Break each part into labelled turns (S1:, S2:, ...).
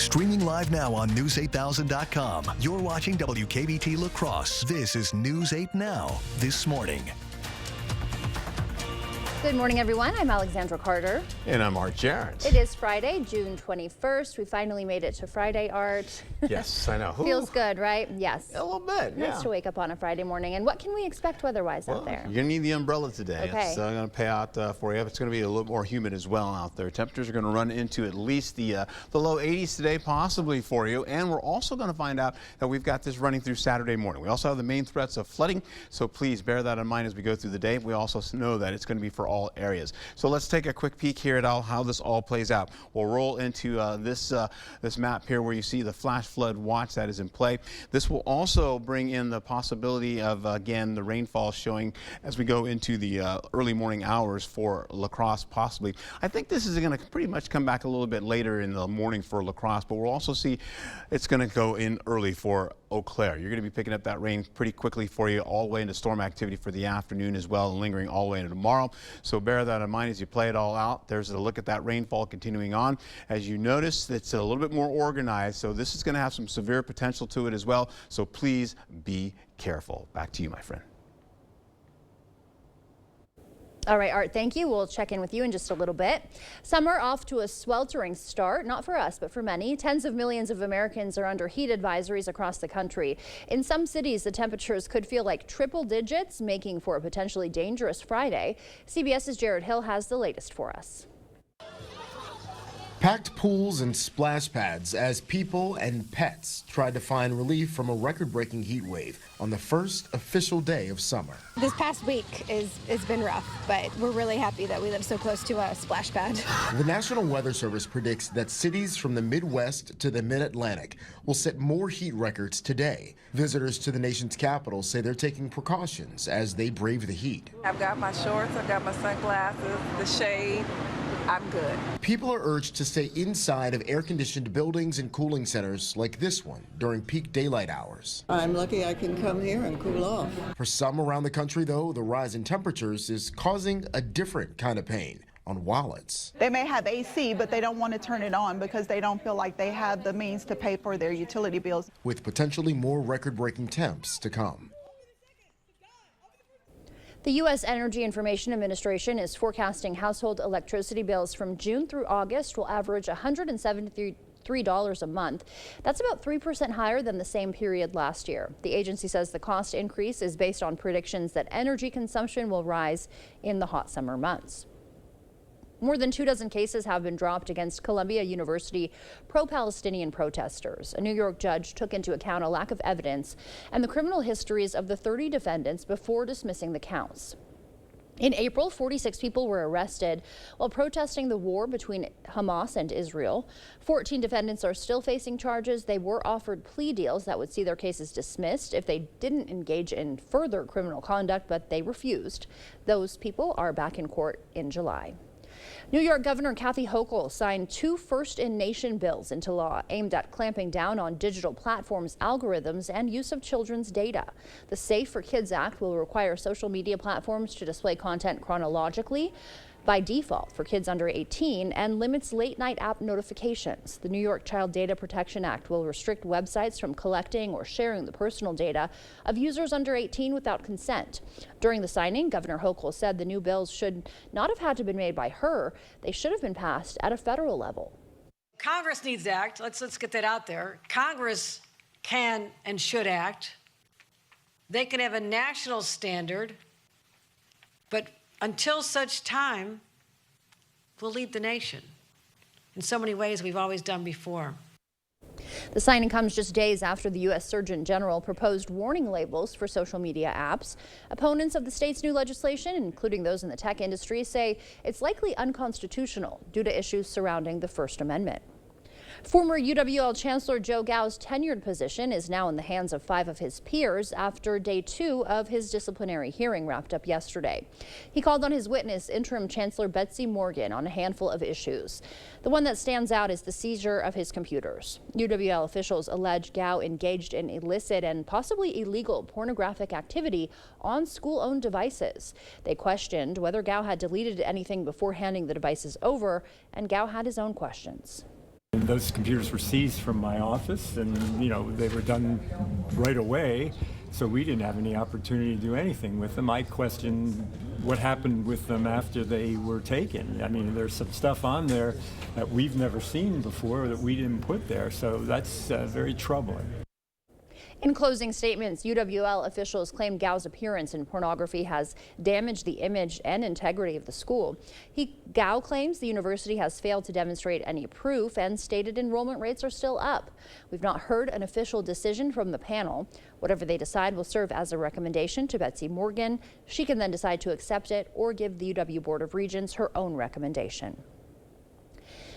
S1: Streaming live now on News8000.com. You're watching WKBT La Crosse. This is News 8 Now, This Morning.
S2: Good morning, everyone. I'm Alexandra Carter.
S3: And I'm Art Jarrett.
S2: It is Friday, June 21st. We finally made it to Friday, Art.
S3: Yes, I know.
S2: Feels good, right? Yes.
S3: A little bit, yeah.
S2: Nice to wake up on a Friday morning. And what can we expect weather-wise out there?
S3: You're going to need the umbrella today.
S2: Okay.
S3: It's going to pay out for you. It's going to be a little more humid as well out there. Temperatures are going to run into at least the low 80s today, possibly for you. And we're also going to find out that we've got this running through Saturday morning. We also have the main threats of flooding, so please bear that in mind as we go through the day. We also know that it's going to be for all areas. So let's take a quick peek here at how this all plays out. We'll roll into this map here where you see the flash flood watch that is in play. This will also bring in the possibility of, again, the rainfall showing as we go into the early morning hours for La Crosse, possibly. I think this is going to pretty much come back a little bit later in the morning for La Crosse, but we'll also see it's going to go in early for Eau Claire. You're going to be picking up that rain pretty quickly for you all the way into storm activity for the afternoon as well, and lingering all the way into tomorrow. So bear that in mind as you play it all out. There's a look at that rainfall continuing on. As you notice, it's a little bit more organized, so this is going to have some severe potential to it as well. So please be careful. Back to you, my friend.
S2: All right, Art, thank you. We'll check in with you in just a little bit. Summer off to a sweltering start, not for us, but for many. Tens of millions of Americans are under heat advisories across the country. In some cities, the temperatures could feel like triple digits, making for a potentially dangerous Friday. CBS's Jared Hill has the latest for us.
S4: Packed pools and splash pads as people and pets tried to find relief from a record-breaking heat wave on the first official day of summer.
S5: This past week has been rough, but we're really happy that we live so close to a splash pad.
S4: The National Weather Service predicts that cities from the Midwest to the Mid-Atlantic will set more heat records today. Visitors to the nation's capital say they're taking precautions as they brave the heat.
S6: I've got my shorts, I've got my sunglasses, the shade. I'm good.
S4: People are urged to stay inside of air-conditioned buildings and cooling centers like this one during peak daylight hours.
S7: I'm lucky I can come here and cool off.
S4: For some around the country, though, the rise in temperatures is causing a different kind of pain on wallets.
S8: They may have AC, but they don't want to turn it on because they don't feel like they have the means to pay for their utility bills.
S4: With potentially more record-breaking temps to come.
S2: The U.S. Energy Information Administration is forecasting household electricity bills from June through August will average $173 a month. That's about 3% higher than the same period last year. The agency says the cost increase is based on predictions that energy consumption will rise in the hot summer months. More than 24 cases have been dropped against Columbia University pro-Palestinian protesters. A New York judge took into account a lack of evidence and the criminal histories of the 30 defendants before dismissing the counts. In April, 46 people were arrested while protesting the war between Hamas and Israel. 14 defendants are still facing charges. They were offered plea deals that would see their cases dismissed if they didn't engage in further criminal conduct, but they refused. Those people are back in court in July. New York Governor Kathy Hochul signed 2 first-in-nation bills into law aimed at clamping down on digital platforms' algorithms and use of children's data. The Safe for Kids Act will require social media platforms to display content chronologically by default for kids under 18 and limits late-night app notifications. The New York Child Data Protection Act will restrict websites from collecting or sharing the personal data of users under 18 without consent. During the signing, Governor Hochul said the new bills should not have had to be made by her. They should have been passed at a federal level.
S9: Congress needs to act. Let's get that out there. Congress can and should act. They can have a national standard, but until such time, we'll lead the nation in so many ways we've always done before.
S2: The signing comes just days after the U.S. Surgeon General proposed warning labels for social media apps. Opponents of the state's new legislation, including those in the tech industry, say it's likely unconstitutional due to issues surrounding the First Amendment. Former UWL Chancellor Joe Gao's tenured position is now in the hands of 5 of his peers after day 2 of his disciplinary hearing wrapped up yesterday. He called on his witness, interim Chancellor Betsy Morgan, on a handful of issues. The one that stands out is the seizure of his computers. UWL officials allege Gao engaged in illicit and possibly illegal pornographic activity on school-owned devices. They questioned whether Gao had deleted anything before handing the devices over, and Gao had his own questions.
S10: And those computers were seized from my office, and they were done right away, so we didn't have any opportunity to do anything with them. I questioned what happened with them after they were taken. I mean, there's some stuff on there that we've never seen before that we didn't put there, so that's very troubling.
S2: In closing statements, UWL officials claim Gao's appearance in pornography has damaged the image and integrity of the school. Gao claims the university has failed to demonstrate any proof and stated enrollment rates are still up. We've not heard an official decision from the panel. Whatever they decide will serve as a recommendation to Betsy Morgan. She can then decide to accept it or give the UW Board of Regents her own recommendation.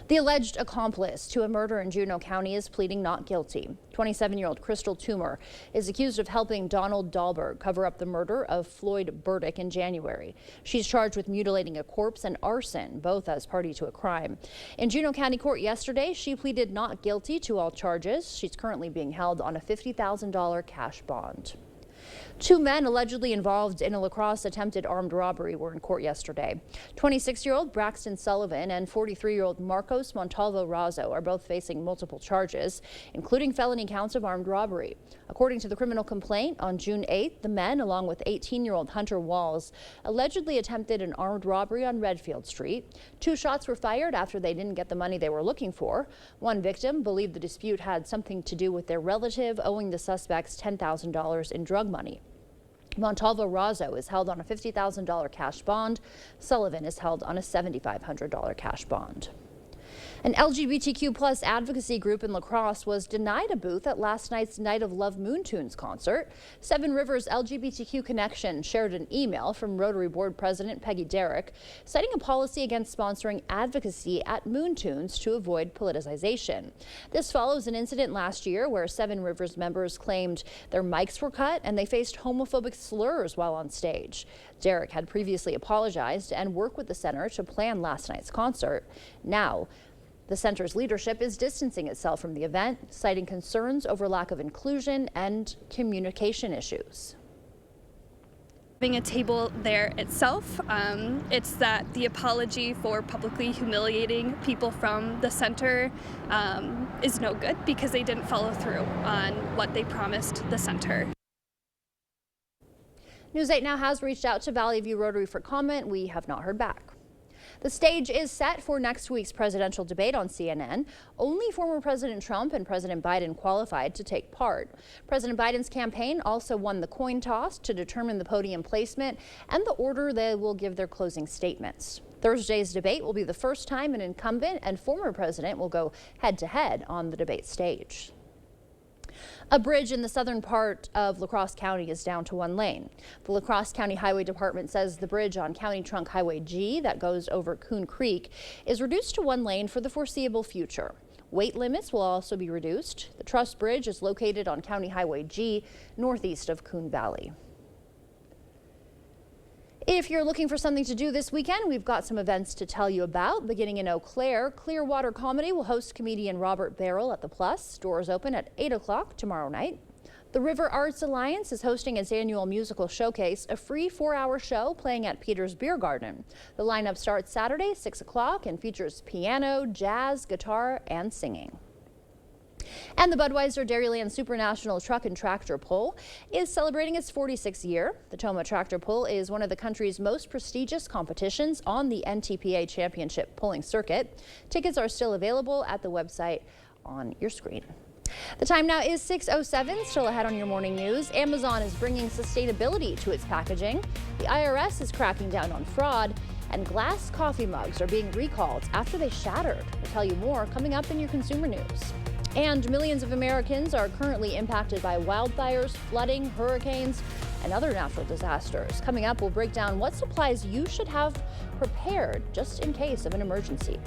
S2: The alleged accomplice to a murder in Juneau County is pleading not guilty. 27-year-old Crystal Toomer is accused of helping Donald Dahlberg cover up the murder of Floyd Burdick in January. She's charged with mutilating a corpse and arson, both as party to a crime. In Juneau County Court yesterday, she pleaded not guilty to all charges. She's currently being held on a $50,000 cash bond. Two men allegedly involved in a La Crosse attempted armed robbery were in court yesterday. 26-year-old Braxton Sullivan and 43-year-old Marcos Montalvo Razo are both facing multiple charges, including felony counts of armed robbery. According to the criminal complaint, on June 8th, the men, along with 18-year-old Hunter Walls, allegedly attempted an armed robbery on Redfield Street. 2 shots were fired after they didn't get the money they were looking for. One victim believed the dispute had something to do with their relative owing the suspects $10,000 in drug money. Montalvo Razo is held on a $50,000 cash bond. Sullivan is held on a $7,500 cash bond. An LGBTQ+ advocacy group in La Crosse was denied a booth at last night's Night of Love Moon Tunes concert. Seven Rivers LGBTQ Connection shared an email from Rotary Board President Peggy Derrick, citing a policy against sponsoring advocacy at Moon Tunes to avoid politicization. This follows an incident last year where Seven Rivers members claimed their mics were cut and they faced homophobic slurs while on stage. Derrick had previously apologized and worked with the center to plan last night's concert. Now, the center's leadership is distancing itself from the event, citing concerns over lack of inclusion and communication issues.
S11: Having a table there itself, it's that the apology for publicly humiliating people from the center is no good because they didn't follow through on what they promised the center.
S2: News 8 Now has reached out to Valley View Rotary for comment. We have not heard back. The stage is set for next week's presidential debate on CNN. Only former President Trump and President Biden qualified to take part. President Biden's campaign also won the coin toss to determine the podium placement and the order they will give their closing statements. Thursday's debate will be the first time an incumbent and former president will go head-to-head on the debate stage. A bridge in the southern part of La Crosse County is down to 1 lane. The La Crosse County Highway Department says the bridge on County Trunk Highway G that goes over Coon Creek is reduced to 1 lane for the foreseeable future. Weight limits will also be reduced. The truss bridge is located on County Highway G northeast of Coon Valley. If you're looking for something to do this weekend, we've got some events to tell you about. Beginning in Eau Claire, Clearwater Comedy will host comedian Robert Barrel at the Plus. Doors open at 8 o'clock tomorrow night. The River Arts Alliance is hosting its annual musical showcase, a free 4-hour show playing at Peter's Beer Garden. The lineup starts Saturday, 6 o'clock, and features piano, jazz, guitar, and singing. And the Budweiser Dairyland Supernational Truck and Tractor Pull is celebrating its 46th year. The Toma Tractor Pull is one of the country's most prestigious competitions on the NTPA Championship Pulling Circuit. Tickets are still available at the website on your screen. The time now is 6:07. Still ahead on your morning news. Amazon is bringing sustainability to its packaging. The IRS is cracking down on fraud. And glass coffee mugs are being recalled after they shattered. We'll tell you more coming up in your consumer news. And millions of Americans are currently impacted by wildfires, flooding, hurricanes, and other natural disasters. Coming up, we'll break down what supplies you should have prepared just in case of an emergency.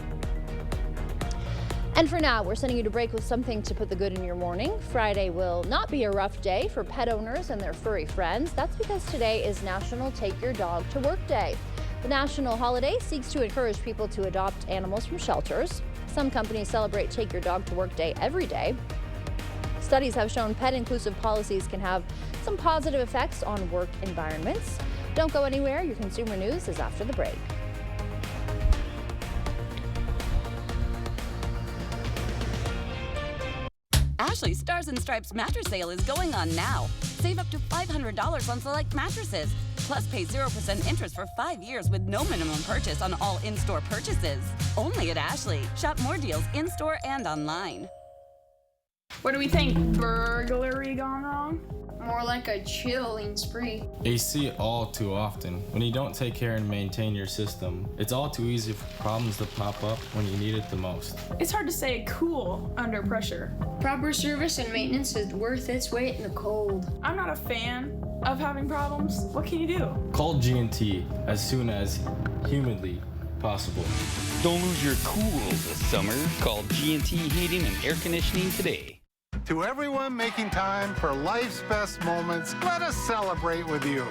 S2: And for now, we're sending you to break with something to put the good in your morning. Friday will not be a rough day for pet owners and their furry friends. That's because today is National Take Your Dog to Work Day. The national holiday seeks to encourage people to adopt animals from shelters. Some companies celebrate Take Your Dog to Work Day every day. Studies have shown pet-inclusive policies can have some positive effects on work environments. Don't go anywhere. Your consumer news is after the break.
S12: Ashley's Stars and Stripes mattress sale is going on now. Save up to $500 on select mattresses. Plus, pay 0% interest for 5 years with no minimum purchase on all in-store purchases. Only at Ashley. Shop more deals in-store and online.
S13: What do we think? Burglary gone wrong?
S14: More like a chilling spree.
S15: You see it all too often. When you don't take care and maintain your system, it's all too easy for problems to pop up when you need it the most.
S13: It's hard to stay cool under pressure.
S14: Proper service and maintenance is worth its weight in the cold.
S13: I'm not a fan of having problems. What can you do?
S15: Call G&T as soon as humanly possible.
S16: Don't lose your cool this summer. Call G&T Heating and Air Conditioning today.
S17: To everyone making time for life's best moments, let us celebrate with you.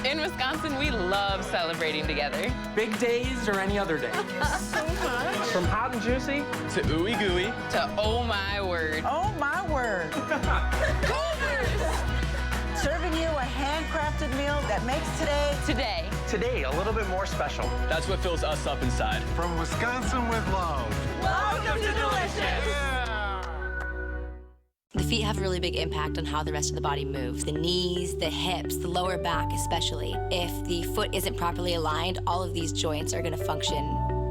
S18: In Wisconsin, we love celebrating together.
S19: Big days or any other day.
S18: So much.
S19: From hot and juicy to ooey gooey
S18: to oh my word.
S20: Oh my word. Serving you a handcrafted meal that makes
S19: today a little bit more special.
S16: That's what fills us up inside.
S17: From Wisconsin with love.
S20: Welcome to Delicious.
S17: Yeah.
S21: The feet have a really big impact on how the rest of the body moves. The knees, the hips, the lower back especially. If the foot isn't properly aligned, all of these joints are going to function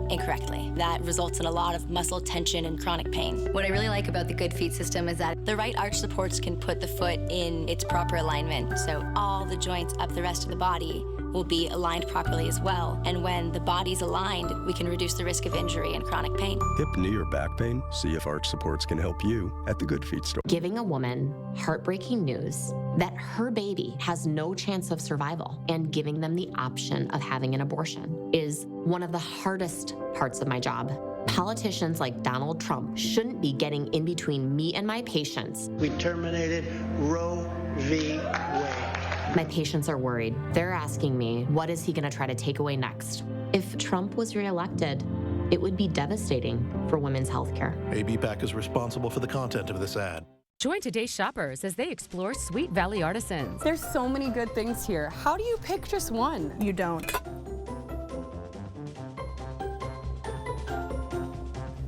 S21: incorrectly. That results in a lot of muscle tension and chronic pain. What I really like about the Good Feet system is that the right arch supports can put the foot in its proper alignment. So all the joints up the rest of the body will be aligned properly as well. And when the body's aligned, we can reduce the risk of injury and chronic pain.
S22: Hip, knee, or back pain? See if Arch Supports can help you at the Good Feet store.
S23: Giving a woman heartbreaking news that her baby has no chance of survival and giving them the option of having an abortion is one of the hardest parts of my job. Politicians like Donald Trump shouldn't be getting in between me and my patients.
S24: We terminated Roe v. Wade.
S23: My patients are worried. They're asking me, what is he going to try to take away next? If Trump was reelected, it would be devastating for women's health care.
S25: ABPAC is responsible for the content of this ad.
S26: Join today's shoppers as they explore Sweet Valley Artisans.
S27: There's so many good things here. How do you pick just one?
S8: You don't.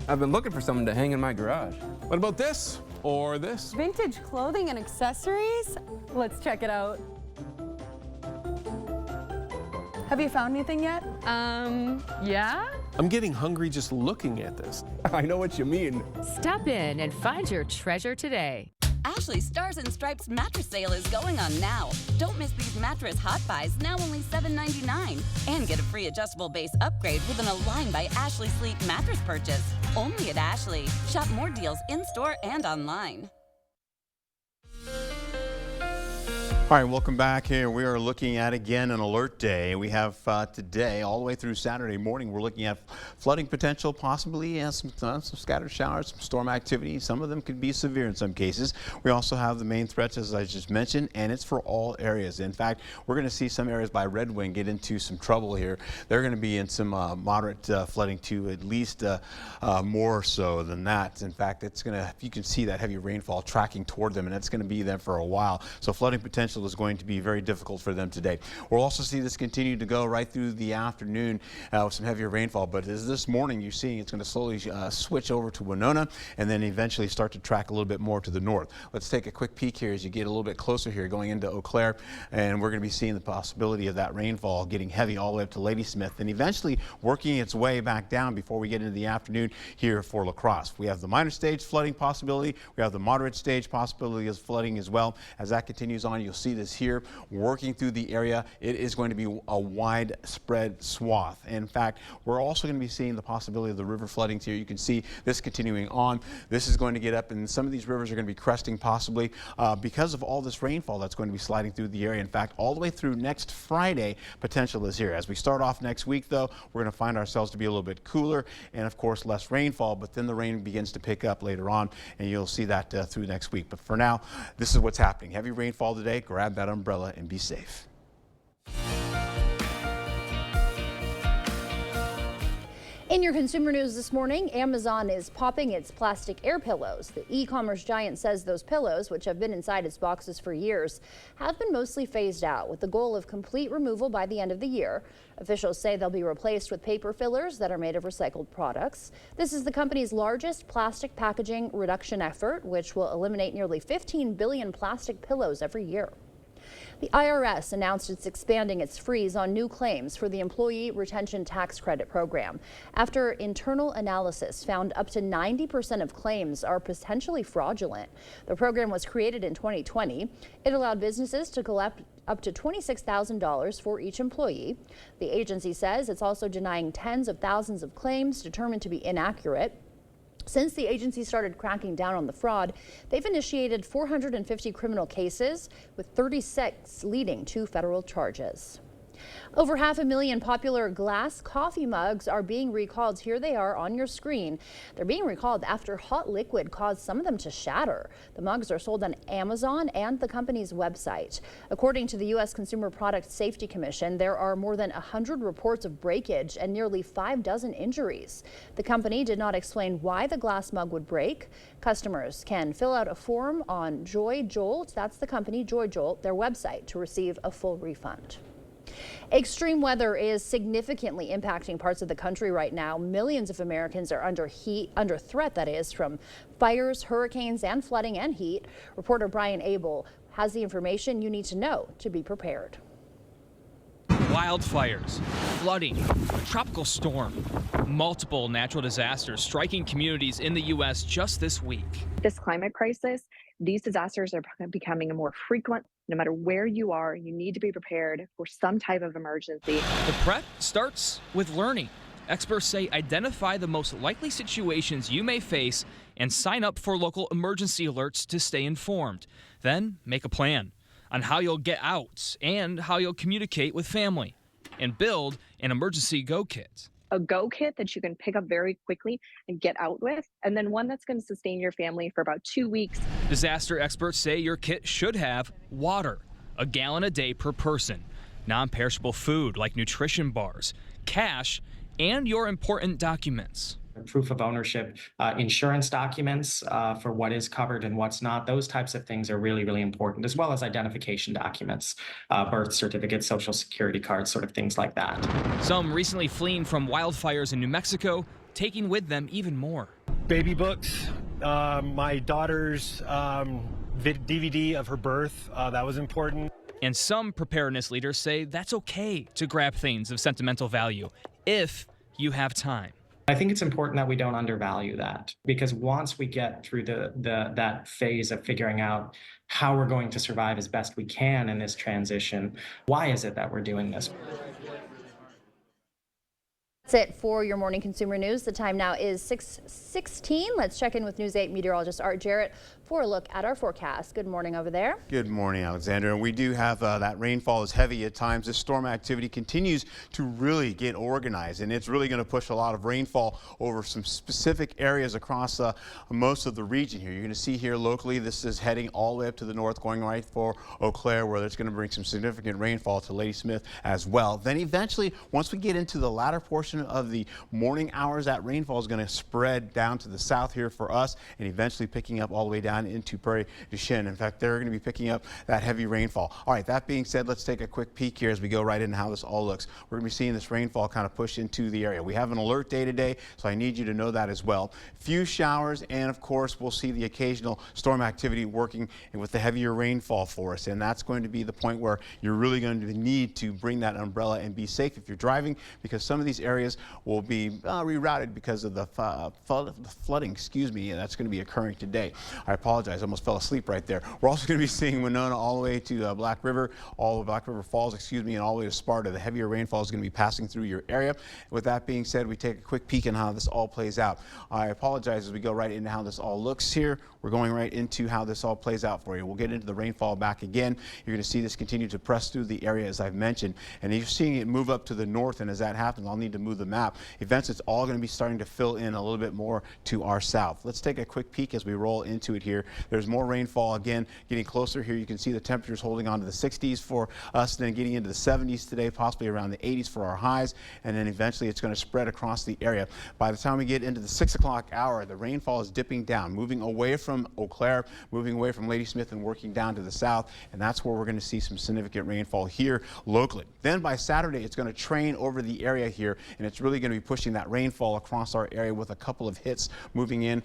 S28: I've been looking for something to hang in my garage. What about this? Or this?
S27: Vintage clothing and accessories? Let's check it out. Have you found anything yet? Yeah?
S28: I'm getting hungry just looking at this. I know what you mean.
S26: Stop in and find your treasure today.
S12: Ashley's Stars and Stripes mattress sale is going on now. Don't miss these mattress hot buys, now only $7.99. And get a free adjustable base upgrade with an Align by Ashley Sleep mattress purchase. Only at Ashley. Shop more deals in-store and online.
S3: All right, welcome back here. We are looking at, again, an alert day. We have today, all the way through Saturday morning, we're looking at flooding potential, possibly some scattered showers, some storm activity. Some of them could be severe in some cases. We also have the main threats, as I just mentioned, and it's for all areas. In fact, we're going to see some areas by Red Wing get into some trouble here. They're going to be in some moderate flooding to at least more so than that. In fact, it's going to, you can see that heavy rainfall tracking toward them, and it's going to be there for a while. So flooding potential is going to be very difficult for them today. We'll also see this continue to go right through the afternoon with some heavier rainfall, but as this morning you're seeing it's going to slowly switch over to Winona and then eventually start to track a little bit more to the north. Let's take a quick peek here as you get a little bit closer here going into Eau Claire, and we're going to be seeing the possibility of that rainfall getting heavy all the way up to Ladysmith and eventually working its way back down before we get into the afternoon here for La Crosse. We have the minor stage flooding possibility. We have the moderate stage possibility of flooding as well. As that continues on, you'll see this here working through the area. It is going to be a widespread swath. In fact, we're also going to be seeing the possibility of the river floodings here. You can see this continuing on. This is going to get up, and some of these rivers are going to be cresting possibly because of all this rainfall that's going to be sliding through the area. In fact, all the way through next Friday, potential is here. As we start off next week, though, we're going to find ourselves to be a little bit cooler and, of course, less rainfall, but then the rain begins to pick up later on, and you'll see that through next week. But for now, this is what's happening. Heavy rainfall today. Grab that umbrella and be safe.
S2: In your consumer news this morning, Amazon is popping its plastic air pillows. The e-commerce giant says those pillows, which have been inside its boxes for years, have been mostly phased out with the goal of complete removal by the end of the year. Officials say they'll be replaced with paper fillers that are made of recycled products. This is the company's largest plastic packaging reduction effort, which will eliminate nearly 15 billion plastic pillows every year. The IRS announced it's expanding its freeze on new claims for the Employee Retention Tax Credit program after internal analysis found up to 90% of claims are potentially fraudulent. The program was created in 2020. It allowed businesses to collect up to $26,000 for each employee. The agency says it's also denying tens of thousands of claims determined to be inaccurate. Since the agency started cracking down on the fraud, they've initiated 450 criminal cases, with 36 leading to federal charges. Over 500,000 popular glass coffee mugs are being recalled. Here they are on your screen. They're being recalled after hot liquid caused some of them to shatter. The mugs are sold on Amazon and the company's website. According to the U.S. Consumer Product Safety Commission, there are more than 100 reports of breakage and nearly 6 injuries. The company did not explain why the glass mug would break. Customers can fill out a form on JoyJolt, that's the company JoyJolt, their website, to receive a full refund. Extreme weather is significantly impacting parts of the country right now. Millions of Americans are under threat, that is, from fires, hurricanes, and flooding and heat. Reporter Brian Abel has the information you need to know to be prepared.
S1: Wildfires, flooding, a tropical storm, multiple natural disasters striking communities in the U.S. just this week.
S4: This climate crisis, these disasters are becoming more frequent. No matter where you are, you need to be prepared for some type of emergency.
S1: The prep starts with learning. Experts say identify the most likely situations you may face and sign up for local emergency alerts to stay informed. Then make a plan on how you'll get out and how you'll communicate with family, and build an emergency go kit.
S4: A go kit that you can pick up very quickly and get out with, and then one that's going to sustain your family for about 2 weeks.
S1: Disaster experts say your kit should have water, a gallon a day per person, non-perishable food like nutrition bars, cash, and your important documents.
S5: Proof of ownership, insurance documents for what is covered and what's not. Those types of things are really, really important, as well as identification documents, birth certificates, social security cards, sort of things like that.
S1: Some recently fleeing from wildfires in New Mexico, taking with them even more.
S6: Baby books, my daughter's DVD of her birth, that was important.
S1: And some preparedness leaders say that's okay to grab things of sentimental value if you have time.
S5: I think it's important that we don't undervalue that, because once we get through that phase of figuring out how we're going to survive as best we can in this transition, why is it that we're doing this?
S2: That's it for your morning consumer news. The time now is 6:16. Let's check in with News 8 meteorologist Art Jarrett for a look at our forecast. Good morning over there.
S3: Good morning, Alexandra. And we do have that rainfall is heavy at times. This storm activity continues to really get organized, and it's really going to push a lot of rainfall over some specific areas across most of the region here. You're going to see here locally, this is heading all the way up to the north, going right for Eau Claire, where it's going to bring some significant rainfall to Ladysmith as well. Then eventually, once we get into the latter portion of the morning hours, that rainfall is going to spread down to the south here for us, and eventually picking up all the way down into Prairie du Chien. In fact, they're going to be picking up that heavy rainfall. All right, that being said, let's take a quick peek here as we go right into how this all looks. We're going to be seeing this rainfall kind of push into the area. We have an alert day today, so I need you to know that as well. Few showers, and of course, we'll see the occasional storm activity working with the heavier rainfall for us, and that's going to be the point where you're really going to need to bring that umbrella and be safe if you're driving, because some of these areas will be rerouted because of the flooding, and that's going to be occurring today. I apologize, I almost fell asleep right there. We're also going to be seeing Winona all the way to Black River, all of Black River Falls, and all the way to Sparta. The heavier rainfall is going to be passing through your area. With that being said, we take a quick peek on how this all plays out. I apologize as we go right into how this all looks here. We're going right into how this all plays out for you. We'll get into the rainfall back again. You're going to see this continue to press through the area as I've mentioned, and you're seeing it move up to the north, and as that happens, I'll need to move of the map, events it's all going to be starting to fill in a little bit more to our south. Let's take a quick peek as we roll into it here. There's more rainfall again getting closer here. You can see the temperatures holding on to the 60s for us, then getting into the 70s today, possibly around the 80s for our highs, and then eventually it's going to spread across the area. By the time we get into the 6 o'clock hour, the rainfall is dipping down, moving away from Eau Claire, moving away from Ladysmith and working down to the south, and that's where we're going to see some significant rainfall here locally. Then by Saturday, it's going to train over the area here, and it's really going to be pushing that rainfall across our area with a couple of hits moving in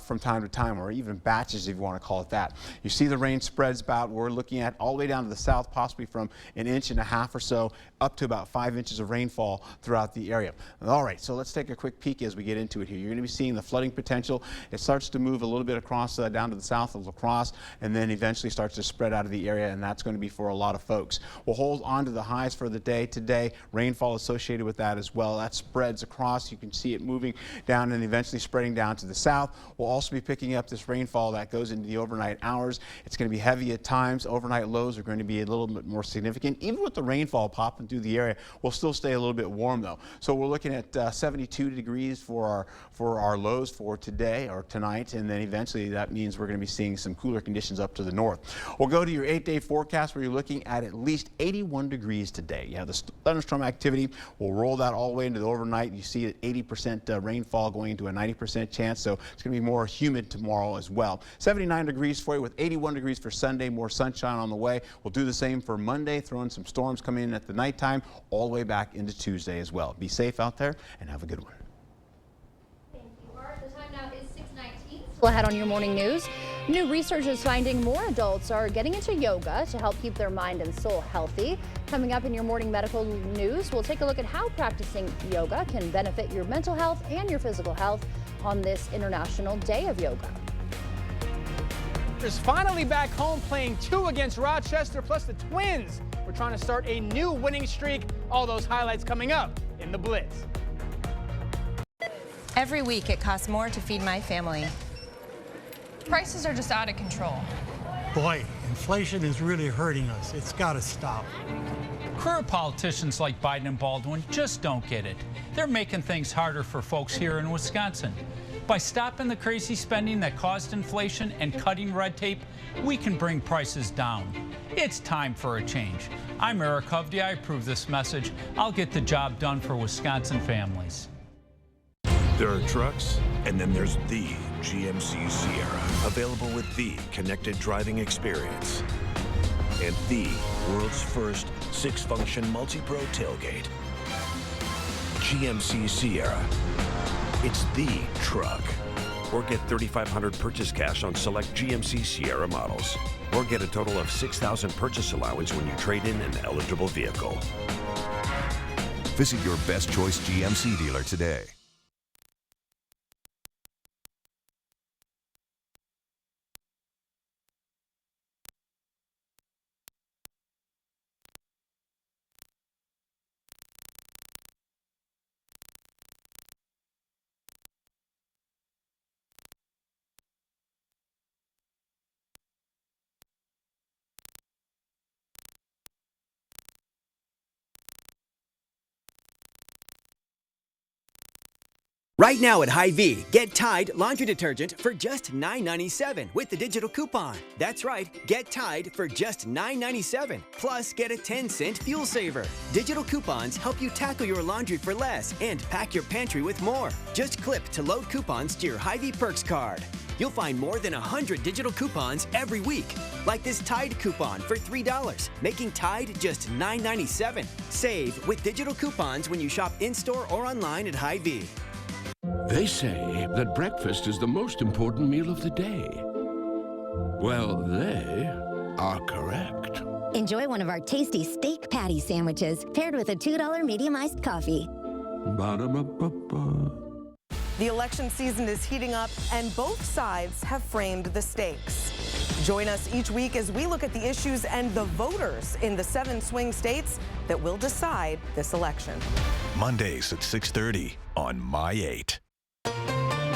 S3: from time to time, or even batches if you want to call it that. You see the rain spreads about, we're looking at all the way down to the south, possibly from 1.5 inches or so up to about 5 inches of rainfall throughout the area. All right, so let's take a quick peek as we get into it here. You're going to be seeing the flooding potential. It starts to move a little bit across down to the south of La Crosse, and then eventually starts to spread out of the area, and that's going to be for a lot of folks. We'll hold on to the highs for the day today. Rainfall associated with that as well. That spreads across. You can see it moving down and eventually spreading down to the south. We'll also be picking up this rainfall that goes into the overnight hours. It's going to be heavy at times. Overnight lows are going to be a little bit more significant. Even with the rainfall popping through the area, we'll still stay a little bit warm though. So we're looking at 72 degrees for our lows for today or tonight, and then eventually that means we're going to be seeing some cooler conditions up to the north. We'll go to your 8-day forecast where you're looking at least 81 degrees today. You have the thunderstorm activity. We'll roll that all the way into the overnight. You see at 80% rainfall going into a 90% chance, so it's going to be more humid tomorrow as well. 79 degrees for you with 81 degrees for Sunday. More sunshine on the way. We'll do the same for Monday, throw in some storms coming in at the nighttime all the way back into Tuesday as well. Be safe out there and have a good one.
S2: Still ahead on your morning news. New research is finding more adults are getting into yoga to help keep their mind and soul healthy. Coming up in your morning medical news, we'll take a look at how practicing yoga can benefit your mental health and your physical health on this International Day of Yoga.
S7: Is finally back home playing 2 against Rochester, plus the Twins. We're trying to start a new winning streak. All those highlights coming up in the Blitz.
S9: Every week it costs more to feed my family. Prices are just out of control.
S10: Boy, inflation is really hurting us. It's got to stop.
S11: Career politicians like Biden and Baldwin just don't get it. They're making things harder for folks here in Wisconsin. By stopping the crazy spending that caused inflation and cutting red tape, we can bring prices down. It's time for a change. I'm Eric Hovde. I approve this message. I'll get the job done for Wisconsin families.
S13: There are trucks, and then there's the GMC Sierra, available with the connected driving experience and the world's first 6-function multi-pro tailgate. GMC Sierra. It's the truck. Or get $3,500 purchase cash on select GMC Sierra models. Or get a total of $6,000 purchase allowance when you trade in an eligible vehicle.
S14: Visit your best choice GMC dealer today.
S15: Right now at Hy-Vee, get Tide laundry detergent for just $9.97 with the digital coupon. That's right, get Tide for just $9.97. Plus, get a 10-cent fuel saver. Digital coupons help you tackle your laundry for less and pack your pantry with more. Just clip to load coupons to your Hy-Vee Perks card. You'll find more than 100 digital coupons every week, like this Tide coupon for $3, making Tide just $9.97. Save with digital coupons when you shop in-store or online at Hy-Vee.
S18: They say that breakfast is the most important meal of the day. Well, they are correct.
S29: Enjoy one of our tasty steak patty sandwiches paired with a $2 medium-iced coffee.
S18: Ba-da-ba-ba-ba.
S30: The election season is heating up, and both sides have framed the stakes. Join us each week as we look at the issues and the voters in the 7 swing states that will decide this election.
S14: Mondays at 6:30 on My 8.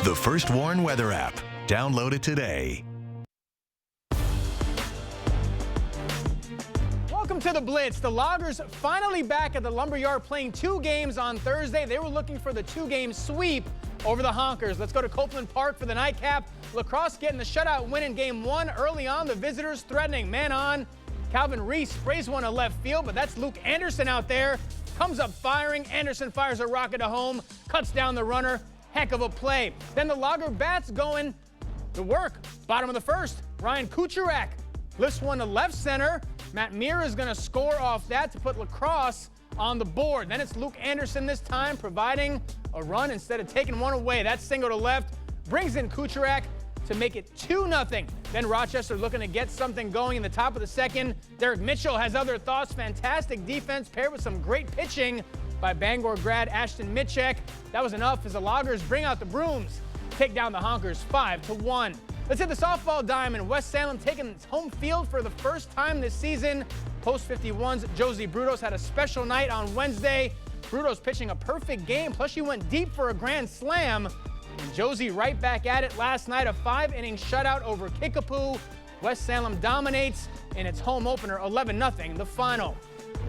S14: The First Warn Weather app. Download it today.
S7: Welcome Welcome to the Blitz. The Loggers finally back at the Lumberyard playing 2 games on Thursday. They were looking for the 2-game sweep over the Honkers. Let's go to Copeland Park for the nightcap. La Crosse getting the shutout win in game 1 early on. The visitors threatening, man on. Calvin Reese sprays one to left field, but that's Luke Anderson out there. Comes up firing. Anderson fires a rocket to home, cuts down the runner. Heck of a play. Then the Logger bats going to work. Bottom of the first, Ryan Kucherak lifts one to left center. Matt Meir is going to score off that to put La Crosse on the board. Then it's Luke Anderson this time providing a run instead of taking one away. That single to left brings in Kucherak to make it 2-0. Then Rochester looking to get something going in the top of the second. Derek Mitchell has other thoughts. Fantastic defense paired with some great pitching by Bangor grad Ashton Mitchek. That was enough as the Loggers bring out the brooms, take down the Honkers 5-1. Let's hit the softball diamond. West Salem taking home field for the first time this season. Post 51's Josie Brutos had a special night on Wednesday. Brutos pitching a perfect game, plus she went deep for a grand slam. And Josie right back at it last night, a 5-inning shutout over Kickapoo. West Salem dominates in its home opener, 11-0, the final.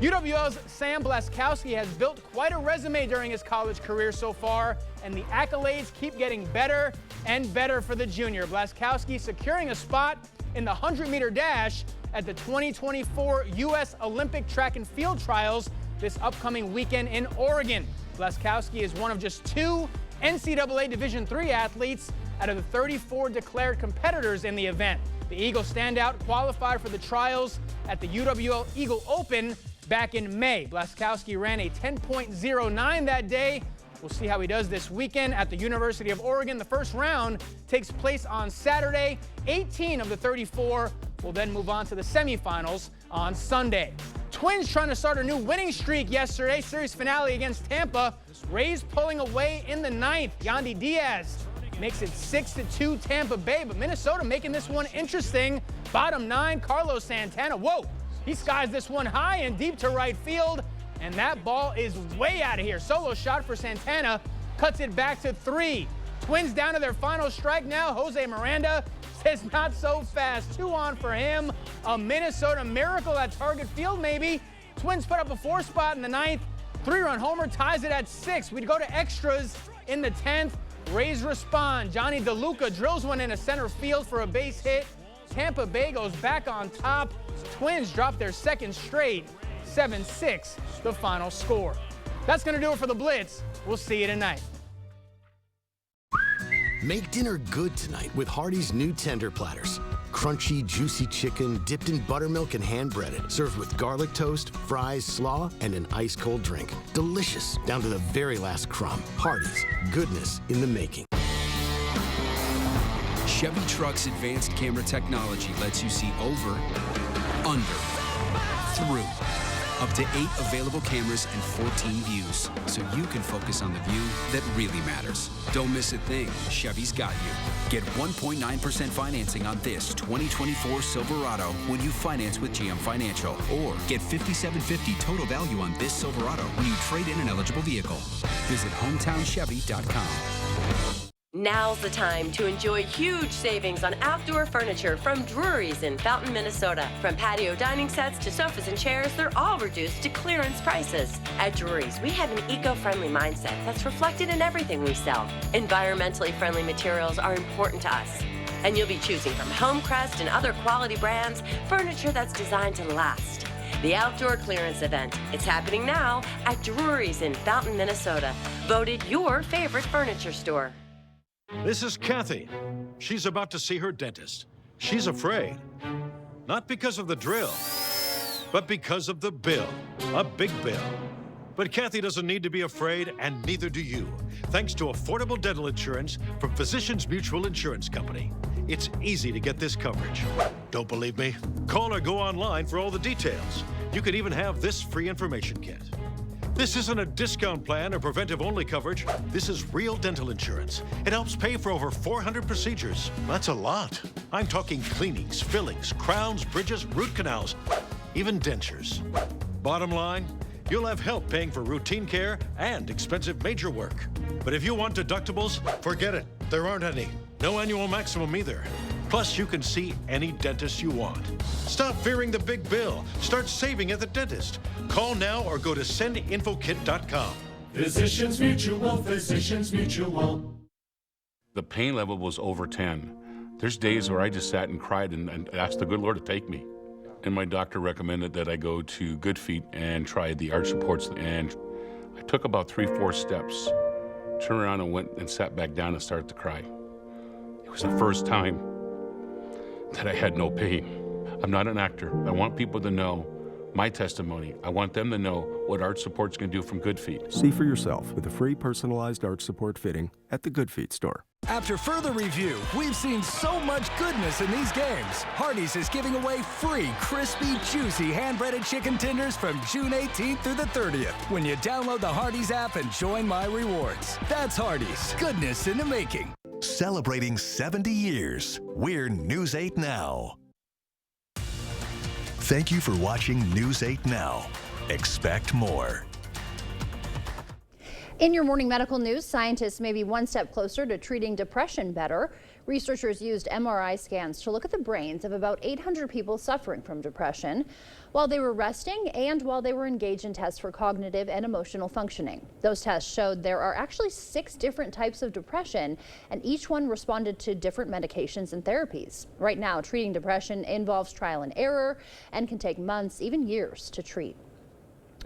S7: UWL's Sam Blaskowski has built quite a resume during his college career so far, and the accolades keep getting better and better for the junior. Blaskowski securing a spot in the 100-meter dash at the 2024 U.S. Olympic Track and Field Trials this upcoming weekend in Oregon. Blaskowski is one of just 2 NCAA Division III athletes out of the 34 declared competitors in the event. The Eagle standout qualified for the trials at the UWL Eagle Open back in May. Blaskowski ran a 10.09 that day. We'll see how he does this weekend at the University of Oregon. The first round takes place on Saturday. 18 of the 34 will then move on to the semifinals on Sunday. Twins trying to start a new winning streak yesterday. Series finale against Tampa. Rays pulling away in the 9th. Yandy Diaz makes it 6-2 Tampa Bay, but Minnesota making this one interesting. Bottom 9, Carlos Santana. Whoa, he skies this one high and deep to right field, and that ball is way out of here. Solo shot for Santana, cuts it back to 3. Twins down to their final strike now. Jose Miranda says not so fast. 2 on for him. A Minnesota miracle at Target Field maybe. Twins put up a 4 spot in the 9th. 3-run homer ties it at 6. We'd go to extras in the 10th. Rays respond. Johnny DeLuca drills one into center field for a base hit. Tampa Bay goes back on top. Twins drop their second straight. 7-6, the final score. That's going to do it for the Blitz. We'll see you tonight.
S8: Make dinner good tonight with Hardee's new tender platters. Crunchy, juicy chicken dipped in buttermilk and hand-breaded, served with garlic toast, fries, slaw, and an ice-cold drink. Delicious down to the very last crumb. Hardee's, goodness in the making.
S16: Chevy Truck's advanced camera technology lets you see over, under, through. Up to 8 available cameras and 14 views, so you can focus on the view that really matters. Don't miss a thing. Chevy's got you. Get 1.9% financing on this 2024 Silverado when you finance with GM Financial, or get $5,750 total value on this Silverado when you trade in an eligible vehicle. Visit HometownChevy.com.
S17: Now's the time to enjoy huge savings on outdoor furniture from Drury's in Fountain, Minnesota. From patio dining sets to sofas and chairs, they're all reduced to clearance prices. At Drury's, we have an eco-friendly mindset that's reflected in everything we sell. Environmentally friendly materials are important to us. And you'll be choosing from Homecrest and other quality brands, furniture that's designed to last. The Outdoor Clearance Event. It's happening now at Drury's in Fountain, Minnesota. Voted your favorite furniture store.
S19: This is Kathy. She's about to see her dentist. She's afraid. Not because of the drill, but because of the bill. A big bill. But Kathy doesn't need to be afraid, and neither do you. Thanks to affordable dental insurance from Physicians Mutual Insurance Company. It's easy to get this coverage. Don't believe me? Call or go online for all the details. You could even have this free information kit. This isn't a discount plan or preventive-only coverage. This is real dental insurance. It helps pay for over 400 procedures. That's a lot. I'm talking cleanings, fillings, crowns, bridges, root canals, even dentures. Bottom line, you'll have help paying for routine care and expensive major work. But if you want deductibles, forget it. There aren't any. No annual maximum either. Plus, you can see any dentist you want. Stop fearing the big bill. Start saving at the dentist. Call now or go to sendinfokit.com.
S12: Physicians Mutual, Physicians Mutual.
S20: The pain level was over 10. There's days where I just sat and cried and asked the good Lord to take me. And my doctor recommended that I go to Good Feet and try the arch supports. And I took about 3-4 steps, turned around and went and sat back down and started to cry. It was the first time that I had no pain. I'm not an actor. I want people to know my testimony. I want them to know what arch supports can do from Good Feet.
S21: See for yourself with a free personalized arch support fitting at the Good Feet store.
S22: After further review, we've seen so much goodness in these games. Hardee's is giving away free, crispy, juicy hand-breaded chicken tenders from June 18th through the 30th when you download the Hardee's app and join My Rewards. That's Hardee's. Goodness in the making.
S14: Celebrating 70 years, we're News 8 Now. Thank you for watching News 8 Now. Expect more.
S2: In your morning medical news, scientists may be one step closer to treating depression better. Researchers used MRI scans to look at the brains of about 800 people suffering from depression while they were resting and while they were engaged in tests for cognitive and emotional functioning. Those tests showed there are actually 6 different types of depression, and each one responded to different medications and therapies. Right now, treating depression involves trial and error and can take months, even years, to treat.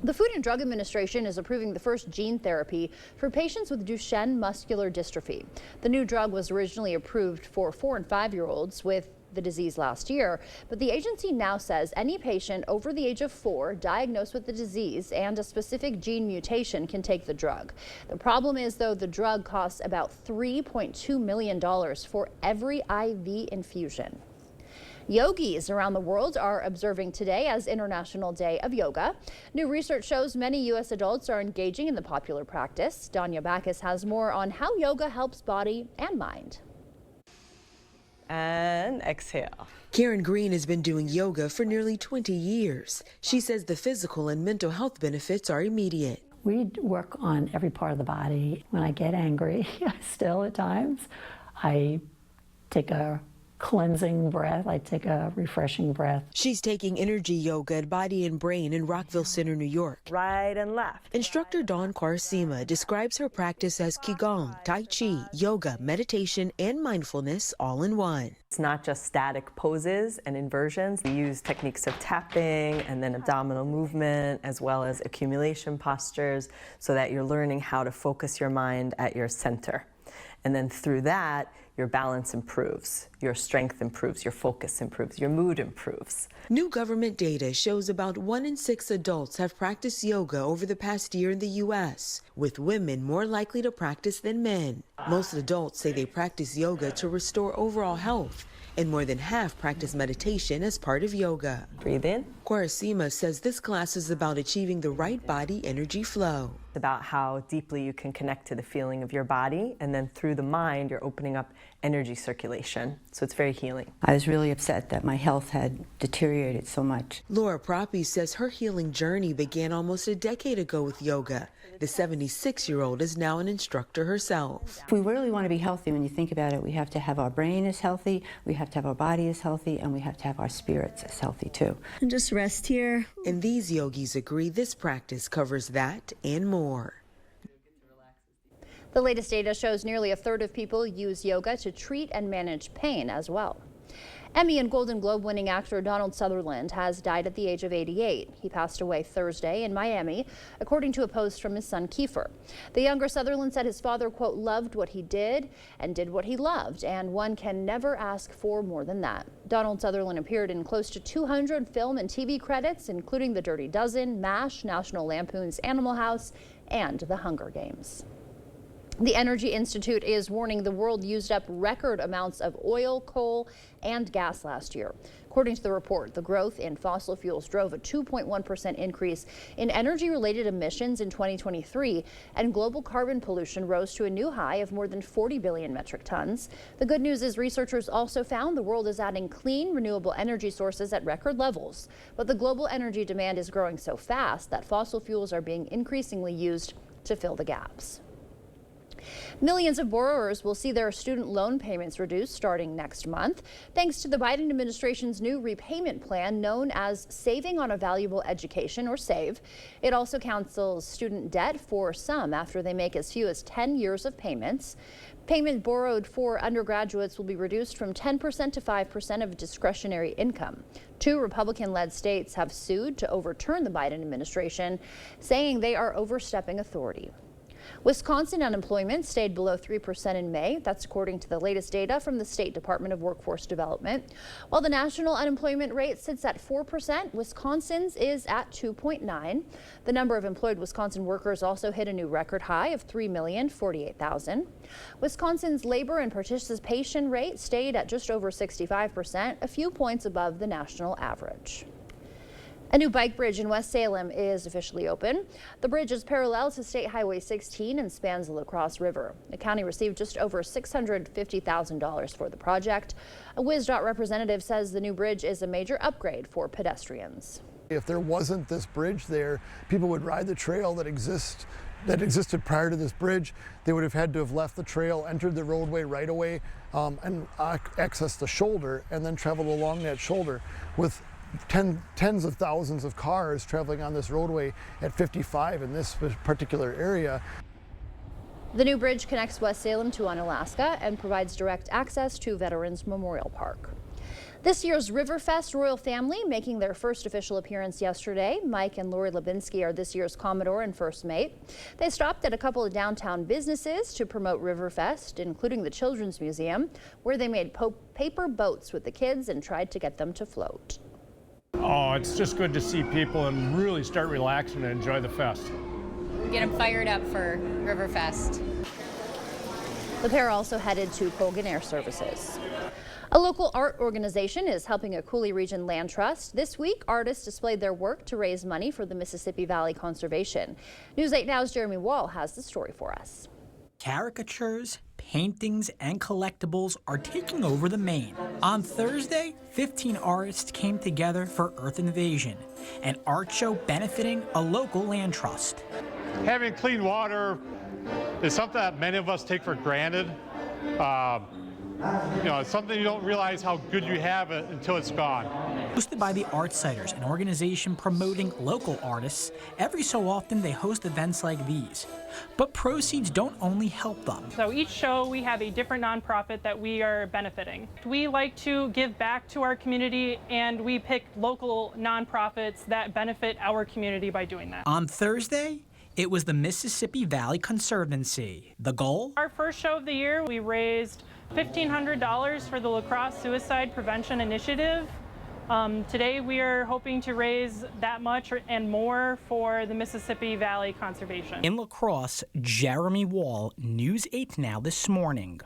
S2: The Food and Drug Administration is approving the first gene therapy for patients with Duchenne muscular dystrophy. The new drug was originally approved for 4- and 5-year-olds with the disease last year, but the agency now says any patient over the age of 4 diagnosed with the disease and a specific gene mutation can take the drug. The problem is, though, the drug costs about $3.2 million for every IV infusion. Yogis around the world are observing today as International Day of Yoga. New research shows many U.S. adults are engaging in the popular practice. Danya Bacchus has more on how yoga helps body and mind.
S23: And exhale.
S24: Karen Green has been doing yoga for nearly 20 years. She says the physical and mental health benefits are immediate.
S25: We work on every part of the body. When I get angry, still at times, I take a cleansing breath. I take a refreshing breath.
S24: She's taking energy yoga at Body and Brain in Rockville Center, New York.
S23: Right and left.
S24: Instructor Dawn Kwarsima describes her practice as Qigong, Tai Chi, yoga, meditation, and mindfulness all in one.
S23: It's not just static poses and inversions. We use techniques of tapping and then abdominal movement as well as accumulation postures so that you're learning how to focus your mind at your center. And then through that, your balance improves, your strength improves, your focus improves, your mood improves.
S24: New government data shows about 1 in 6 adults have practiced yoga over the past year in the U.S., with women more likely to practice than men. Most adults say they practice yoga to restore overall health, and more than half practice meditation as part of yoga.
S23: Breathe in.
S24: Kwarsima says this class is about achieving the right body energy flow.
S23: About how deeply you can connect to the feeling of your body, and then through the mind, you're opening up energy circulation. So it's very healing.
S26: I was really upset that my health had deteriorated so much.
S24: Laura Proppy says her healing journey began almost a decade ago with yoga. The 76-year-old is now an instructor herself.
S26: If we really want to be healthy, when you think about it, we have to have our brain as healthy, we have to have our body as healthy, and we have to have our spirits as healthy too.
S24: And just rest here. And these yogis agree this practice covers that and more.
S2: The latest data shows nearly a third of people use yoga to treat and manage pain as well. Emmy and Golden Globe winning actor Donald Sutherland has died at the age of 88. He passed away Thursday in Miami, according to a post from his son Kiefer. The younger Sutherland said his father, quote, loved what he did and did what he loved, and one can never ask for more than that. Donald Sutherland appeared in close to 200 film and TV credits, including The Dirty Dozen, MASH, National Lampoon's Animal House, and The Hunger Games. The Energy Institute is warning the world used up record amounts of oil, coal, and gas last year. According to the report, the growth in fossil fuels drove a 2.1% increase in energy-related emissions in 2023, and global carbon pollution rose to a new high of more than 40 billion metric tons. The good news is researchers also found the world is adding clean, renewable energy sources at record levels. But the global energy demand is growing so fast that fossil fuels are being increasingly used to fill the gaps. Millions of borrowers will see their student loan payments reduced starting next month, thanks to the Biden administration's new repayment plan known as Saving on a Valuable Education, or SAVE. It also cancels student debt for some after they make as few as 10 years of payments. Payment borrowed for undergraduates will be reduced from 10% to 5% of discretionary income. 2 Republican-led states have sued to overturn the Biden administration, saying they are overstepping authority. Wisconsin unemployment stayed below 3% in May. That's according to the latest data from the State Department of Workforce Development. While the national unemployment rate sits at 4%, Wisconsin's is at 2.9. The number of employed Wisconsin workers also hit a new record high of 3,048,000. Wisconsin's labor and participation rate stayed at just over 65%, a few points above the national average. A new bike bridge in West Salem is officially open. The bridge is parallel to State Highway 16 and spans the La Crosse River. The county received just over $650,000 for the project. A WisDOT representative says the new bridge is a major upgrade for pedestrians.
S1: If there wasn't this bridge there, people would ride the trail that existed prior to this bridge. They would have had to have left the trail, entered the roadway right away, and accessed the shoulder, and then traveled along that shoulder with tens of thousands of cars traveling on this roadway at 55 in this particular area.
S2: The new bridge connects West Salem to Onalaska and provides direct access to Veterans Memorial Park. This year's Riverfest Royal Family making their first official appearance yesterday. Mike and Lori Lebinsky are this year's Commodore and First Mate. They stopped at a couple of downtown businesses to promote Riverfest, including the Children's Museum, where they made paper boats with the kids and tried to get them to float.
S3: Oh, it's just good to see people and really start relaxing and enjoy the fest.
S4: Get them fired up for Riverfest.
S2: The pair also headed to Colgan Air Services. A local art organization is helping a Coulee Region land trust. This week, artists displayed their work to raise money for the Mississippi Valley Conservation. News 8 Now's Jeremy Wall has the story for us.
S5: Caricatures, paintings, and collectibles are taking over the Maine. On Thursday, 15 artists came together for Earth Invasion, an art show benefiting a local land trust.
S6: Having clean water is something that many of us take for granted. It's something you don't realize how good you have it until it's gone.
S5: Hosted by the Artsiders, an organization promoting local artists, every so often they host events like these. But proceeds don't only help them.
S9: So each show we have a different nonprofit that we are benefiting. We like to give back to our community, and we pick local nonprofits that benefit our community by doing that.
S5: On Thursday, it was the Mississippi Valley Conservancy. The goal?
S9: Our first show of the year, we raised $1,500 for the La Crosse Suicide Prevention Initiative. Today we are hoping to raise that much and more for the Mississippi Valley Conservation.
S5: In La Crosse, Jeremy Wall, News 8 Now this morning.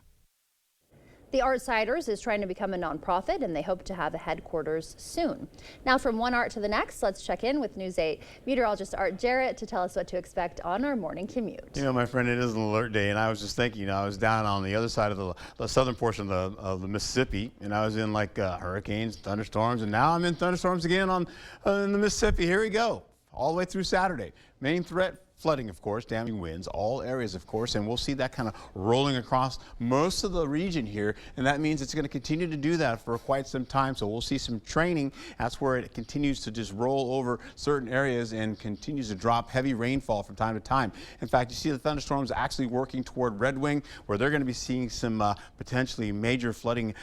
S2: The Artsiders is trying to become a nonprofit, and they hope to have a headquarters soon. Now, from one art to the next, let's check in with News 8 meteorologist Art Jarrett to tell us what to expect on our morning commute.
S10: You know, my friend, it is an alert day, and I was just thinking, I was down on the other side of the southern portion of the Mississippi, and I was in like hurricanes, thunderstorms, and now I'm in thunderstorms again in the Mississippi. Here we go, all the way through Saturday. Main threat, flooding, of course, damaging winds, all areas, of course, and we'll see that kind of rolling across most of the region here, and that means it's going to continue to do that for quite some time. So we'll see some training. That's where it continues to just roll over certain areas and continues to drop heavy rainfall from time to time. In fact, you see the thunderstorms actually working toward Red Wing, where they're going to be seeing some potentially major flooding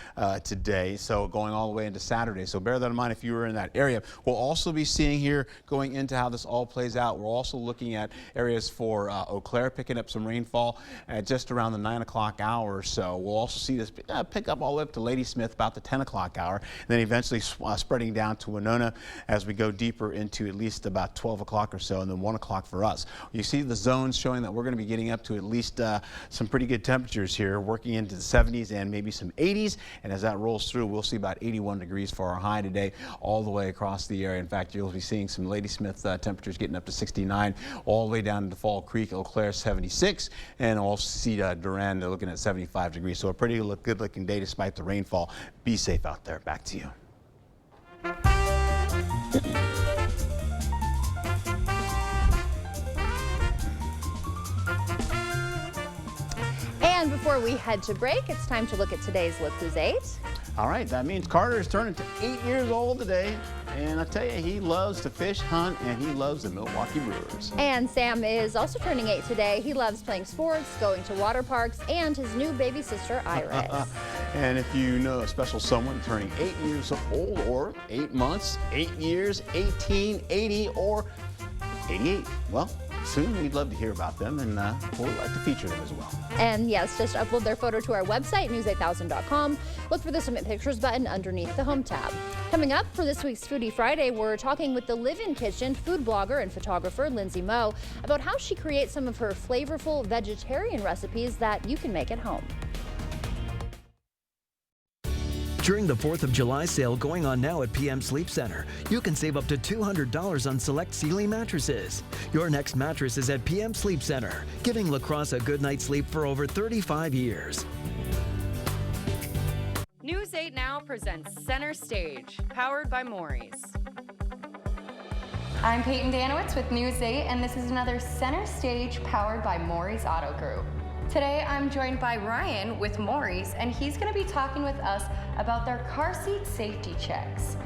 S10: today, so going all the way into Saturday. So bear that in mind if you were in that area. We'll also be seeing here, going into how this all plays out, we're also looking at areas for Eau Claire picking up some rainfall at just around the 9 o'clock hour or so. We'll also see this pick up all the way up to Ladysmith about the 10 o'clock hour, and then eventually spreading down to Winona as we go deeper into at least about 12 o'clock or so, and then 1 o'clock for us. You see the zones showing that we're going to be getting up to at least some pretty good temperatures here, working into the 70s and maybe some 80s, and as that rolls through, we'll see about 81 degrees for our high today all the way across the area. In fact, you'll be seeing some Ladysmith temperatures getting up to 69 all the way down to Fall Creek, Eau Claire 76, and also see Durand looking at 75 degrees. So a pretty good looking day despite the rainfall. Be safe out there. Back to you.
S2: before we head to break, it's time to look at today's Look Who's 8.
S10: All right, that means Carter is turning to 8 years old today. And I tell you, he loves to fish, hunt, and he loves the Milwaukee Brewers.
S2: And Sam is also turning 8 today. He loves playing sports, going to water parks, and his new baby sister, Iris.
S10: And if you know a special someone turning 8 years old, or 8 months, 8 years, 18, 80, or 88, well, soon we'd love to hear about them, and we'd like to feature them as well.
S2: And yes, just upload their photo to our website, news8000.com. Look for the Submit Pictures button underneath the Home tab. Coming up for this week's Foodie Friday, we're talking with the Live-In Kitchen food blogger and photographer Lindsay Moe about how she creates some of her flavorful vegetarian recipes that you can make at home.
S7: During the 4th of July sale going on now at PM Sleep Center, you can save up to $200 on select Sealy mattresses. Your next mattress is at PM Sleep Center, giving La Crosse a good night's sleep for over 35 years.
S8: News 8 Now presents Center Stage, powered by Maury's.
S11: I'm Peyton Danowitz with News 8, and this is another Center Stage powered by Maury's Auto Group. Today, I'm joined by Ryan with Maury's, and he's going to be talking with us about their car seat safety checks.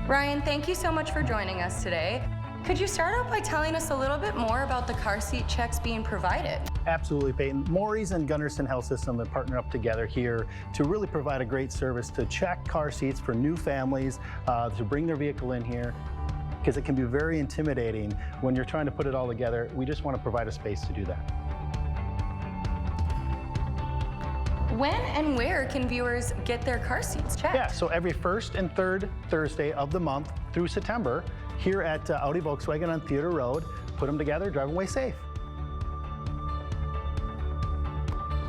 S11: Ryan, thank you so much for joining us today. Could you start out by telling us a little bit more about the car seat checks being provided?
S13: Absolutely, Peyton. Maury's and Gunderson Health System have partnered up together here to really provide a great service to check car seats for new families, to bring their vehicle in here, because it can be very intimidating when you're trying to put it all together. We just want to provide a space to do that.
S11: When and where can viewers get their car seats checked?
S13: Yeah, so every first and third Thursday of the month through September, here at Audi Volkswagen on Theater Road. Put them together, drive away safe.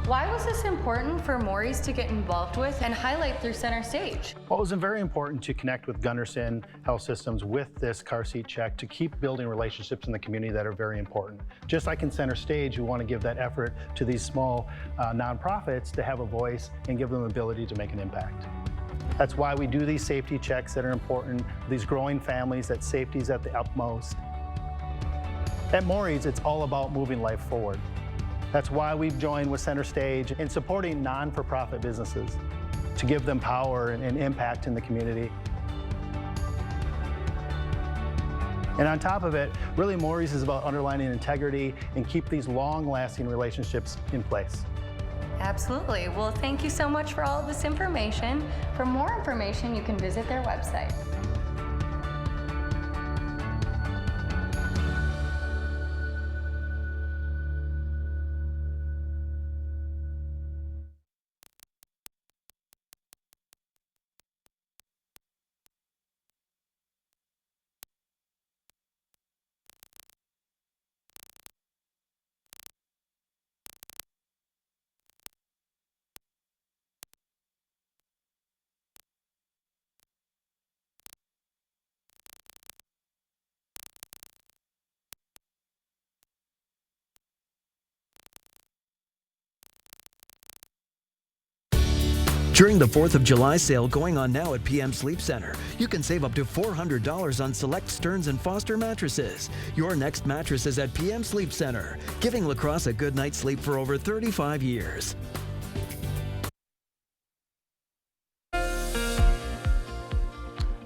S11: Why was this important for Maury's to get involved with and highlight through Center Stage?
S13: Well, it was very important to connect with Gunderson Health Systems with this car seat check to keep building relationships in the community that are very important. Just like in Center Stage, we want to give that effort to these small nonprofits to have a voice and give them the ability to make an impact. That's why we do these safety checks that are important, these growing families, that safety is at the utmost. At Maury's, it's all about moving life forward. That's why we've joined with Center Stage in supporting non-for-profit businesses to give them power and impact in the community. And on top of it, really Maury's is about underlining integrity and keep these long-lasting relationships in place.
S11: Absolutely. Well, thank you so much for all of this information. For more information, you can visit their website.
S7: During the 4th of July sale going on now at PM Sleep Center, you can save up to $400 on select Stearns & Foster mattresses. Your next mattress is at PM Sleep Center, giving La Crosse a good night's sleep for over 35 years.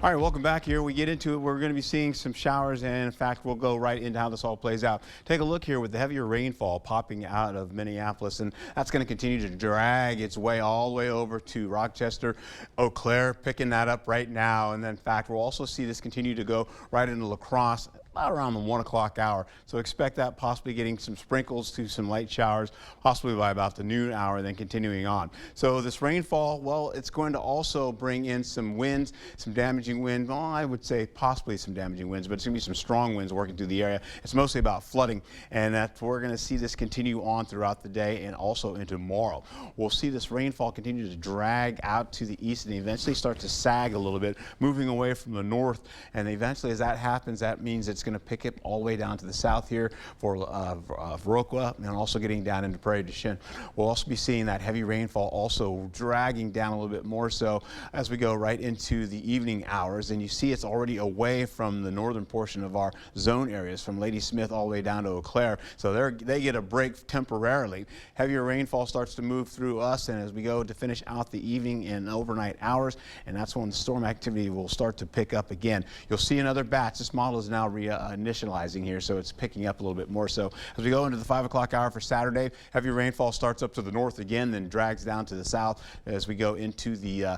S10: All right, welcome back here. We get into it. We're going to be seeing some showers, and in fact, we'll go right into how this all plays out. Take a look here with the heavier rainfall popping out of Minneapolis, and that's going to continue to drag its way all the way over to Rochester, Eau Claire, picking that up right now. And then, in fact, we'll also see this continue to go right into La Crosse about around the 1 o'clock hour. So expect that, possibly getting some sprinkles to some light showers, possibly by about the noon hour, then continuing on. So this rainfall, well, it's going to also bring in some winds, some damaging wind. Well, I would say possibly some damaging winds, but it's going to be some strong winds working through the area. It's mostly about flooding, and that we're going to see this continue on throughout the day and also into tomorrow. We'll see this rainfall continue to drag out to the east and eventually start to sag a little bit, moving away from the north. And eventually, as that happens, that means it's going to pick it all the way down to the south here for Viroqua, and also getting down into Prairie du Chien. We'll also be seeing that heavy rainfall also dragging down a little bit more so as we go right into the evening hours. And you see it's already away from the northern portion of our zone areas, from Ladysmith all the way down to Eau Claire. So they get a break temporarily. Heavier rainfall starts to move through us, and as we go to finish out the evening and overnight hours, and that's when the storm activity will start to pick up again. You'll see another batch. This model is now initializing here, so it's picking up a little bit more. So as we go into the 5 o'clock hour for Saturday, heavy rainfall starts up to the north again, then drags down to the south as we go into the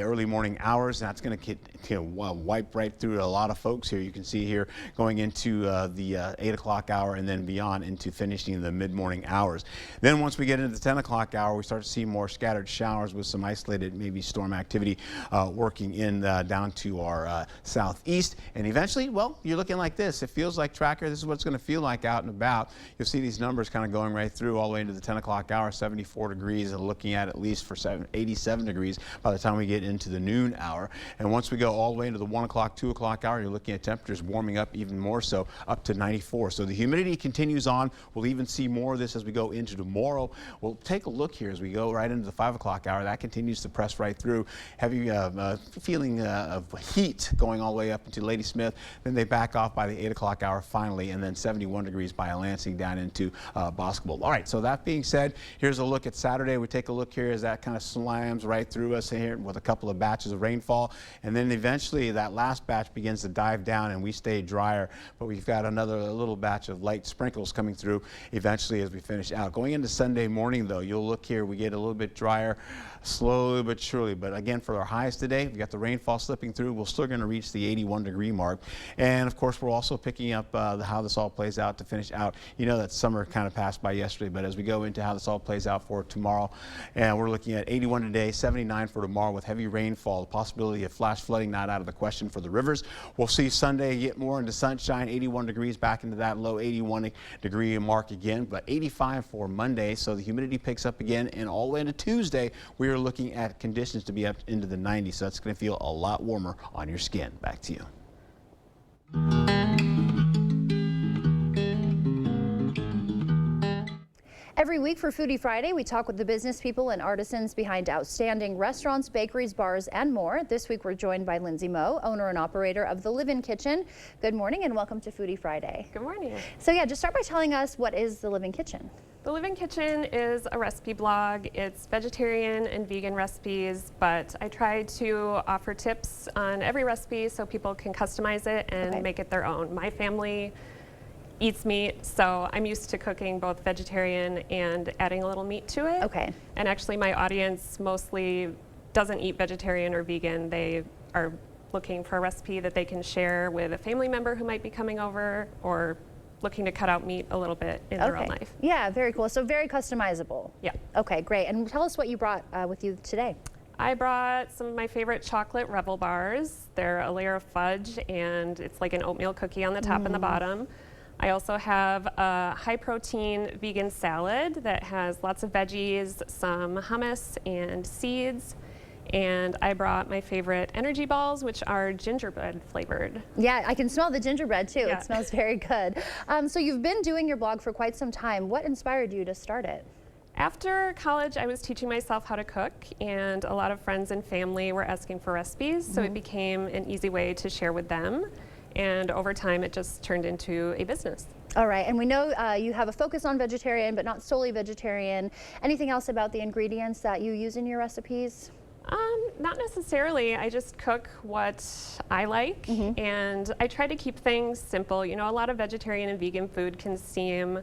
S10: early morning hours. And that's going to wipe right through a lot of folks here. You can see here going into the 8 o'clock hour and then beyond into finishing the mid-morning hours. Then once we get into the 10 o'clock hour, we start to see more scattered showers with some isolated maybe storm activity working in down to our southeast. And eventually, well, you're looking like this. It feels like, Tracker, this is what it's going to feel like out and about. You'll see these numbers kind of going right through all the way into the 10 o'clock hour, 74 degrees, and looking at least for 87 degrees by the time we get into the noon hour. And once we go all the way into the 1 o'clock, 2 o'clock hour, you're looking at temperatures warming up even more so, up to 94. So the humidity continues on. We'll even see more of this as we go into tomorrow. We'll take a look here as we go right into the 5 o'clock hour. That continues to press right through. Heavy feeling of heat going all the way up into Ladysmith. Then they back off by the 8 o'clock hour finally, and then 71 degrees by Lansing down into Boscobel. All right, so that being said, here's a look at Saturday. We take a look here as that kind of slams right through us here with a couple of batches of rainfall. And then eventually that last batch begins to dive down and we stay drier. But we've got another little batch of light sprinkles coming through eventually as we finish out. Going into Sunday morning, though, you'll look here, we get a little bit drier slowly but surely. But again, for our highs today, we've got the rainfall slipping through. We're still going to reach the 81 degree mark. And of course, we're also picking up how this all plays out to finish out. You know that summer kind of passed by yesterday, but as we go into how this all plays out for tomorrow, and we're looking at 81 today, 79 for tomorrow with heavy rainfall, the possibility of flash flooding not out of the question for the rivers. We'll see Sunday get more into sunshine, 81 degrees back into that low 81 degree mark again, but 85 for Monday. So the humidity picks up again, and all the way into Tuesday, we are looking at conditions to be up into the 90s. So that's going to feel a lot warmer on your skin. Back to you.
S2: Every week for Foodie Friday, we talk with the business people and artisans behind outstanding restaurants, bakeries, bars, and more. This week, we're joined by Lindsay Moe, owner and operator of The Live-In Kitchen. Good morning and welcome to Foodie Friday.
S12: Good morning.
S2: So yeah, just start by telling us, what is The Live-In Kitchen?
S12: The Live-In Kitchen is a recipe blog. It's vegetarian and vegan recipes, but I try to offer tips on every recipe so people can customize it and make it their own. My family eats meat, so I'm used to cooking both vegetarian and adding a little meat to it.
S2: Okay.
S12: And actually my audience mostly doesn't eat vegetarian or vegan. They are looking for a recipe that they can share with a family member who might be coming over, or looking to cut out meat a little bit in their own life.
S2: Yeah, very cool. So very customizable.
S12: Yeah.
S2: Okay, great. And tell us what you brought with you today.
S12: I brought some of my favorite chocolate Revel bars. They're a layer of fudge, and it's like an oatmeal cookie on the top and the bottom. I also have a high-protein vegan salad that has lots of veggies, some hummus and seeds. And I brought my favorite energy balls, which are gingerbread flavored.
S2: Yeah, I can smell the gingerbread too.
S12: Yeah.
S2: It smells very good. So you've been doing your blog for quite some time. What inspired you to start it?
S12: After college, I was teaching myself how to cook, and a lot of friends and family were asking for recipes, so it became an easy way to share with them. And over time, it just turned into a business.
S2: All right, and we know you have a focus on vegetarian, but not solely vegetarian. Anything else about the ingredients that you use in your recipes?
S12: Not necessarily. I just cook what I like, and I try to keep things simple. You know, a lot of vegetarian and vegan food can seem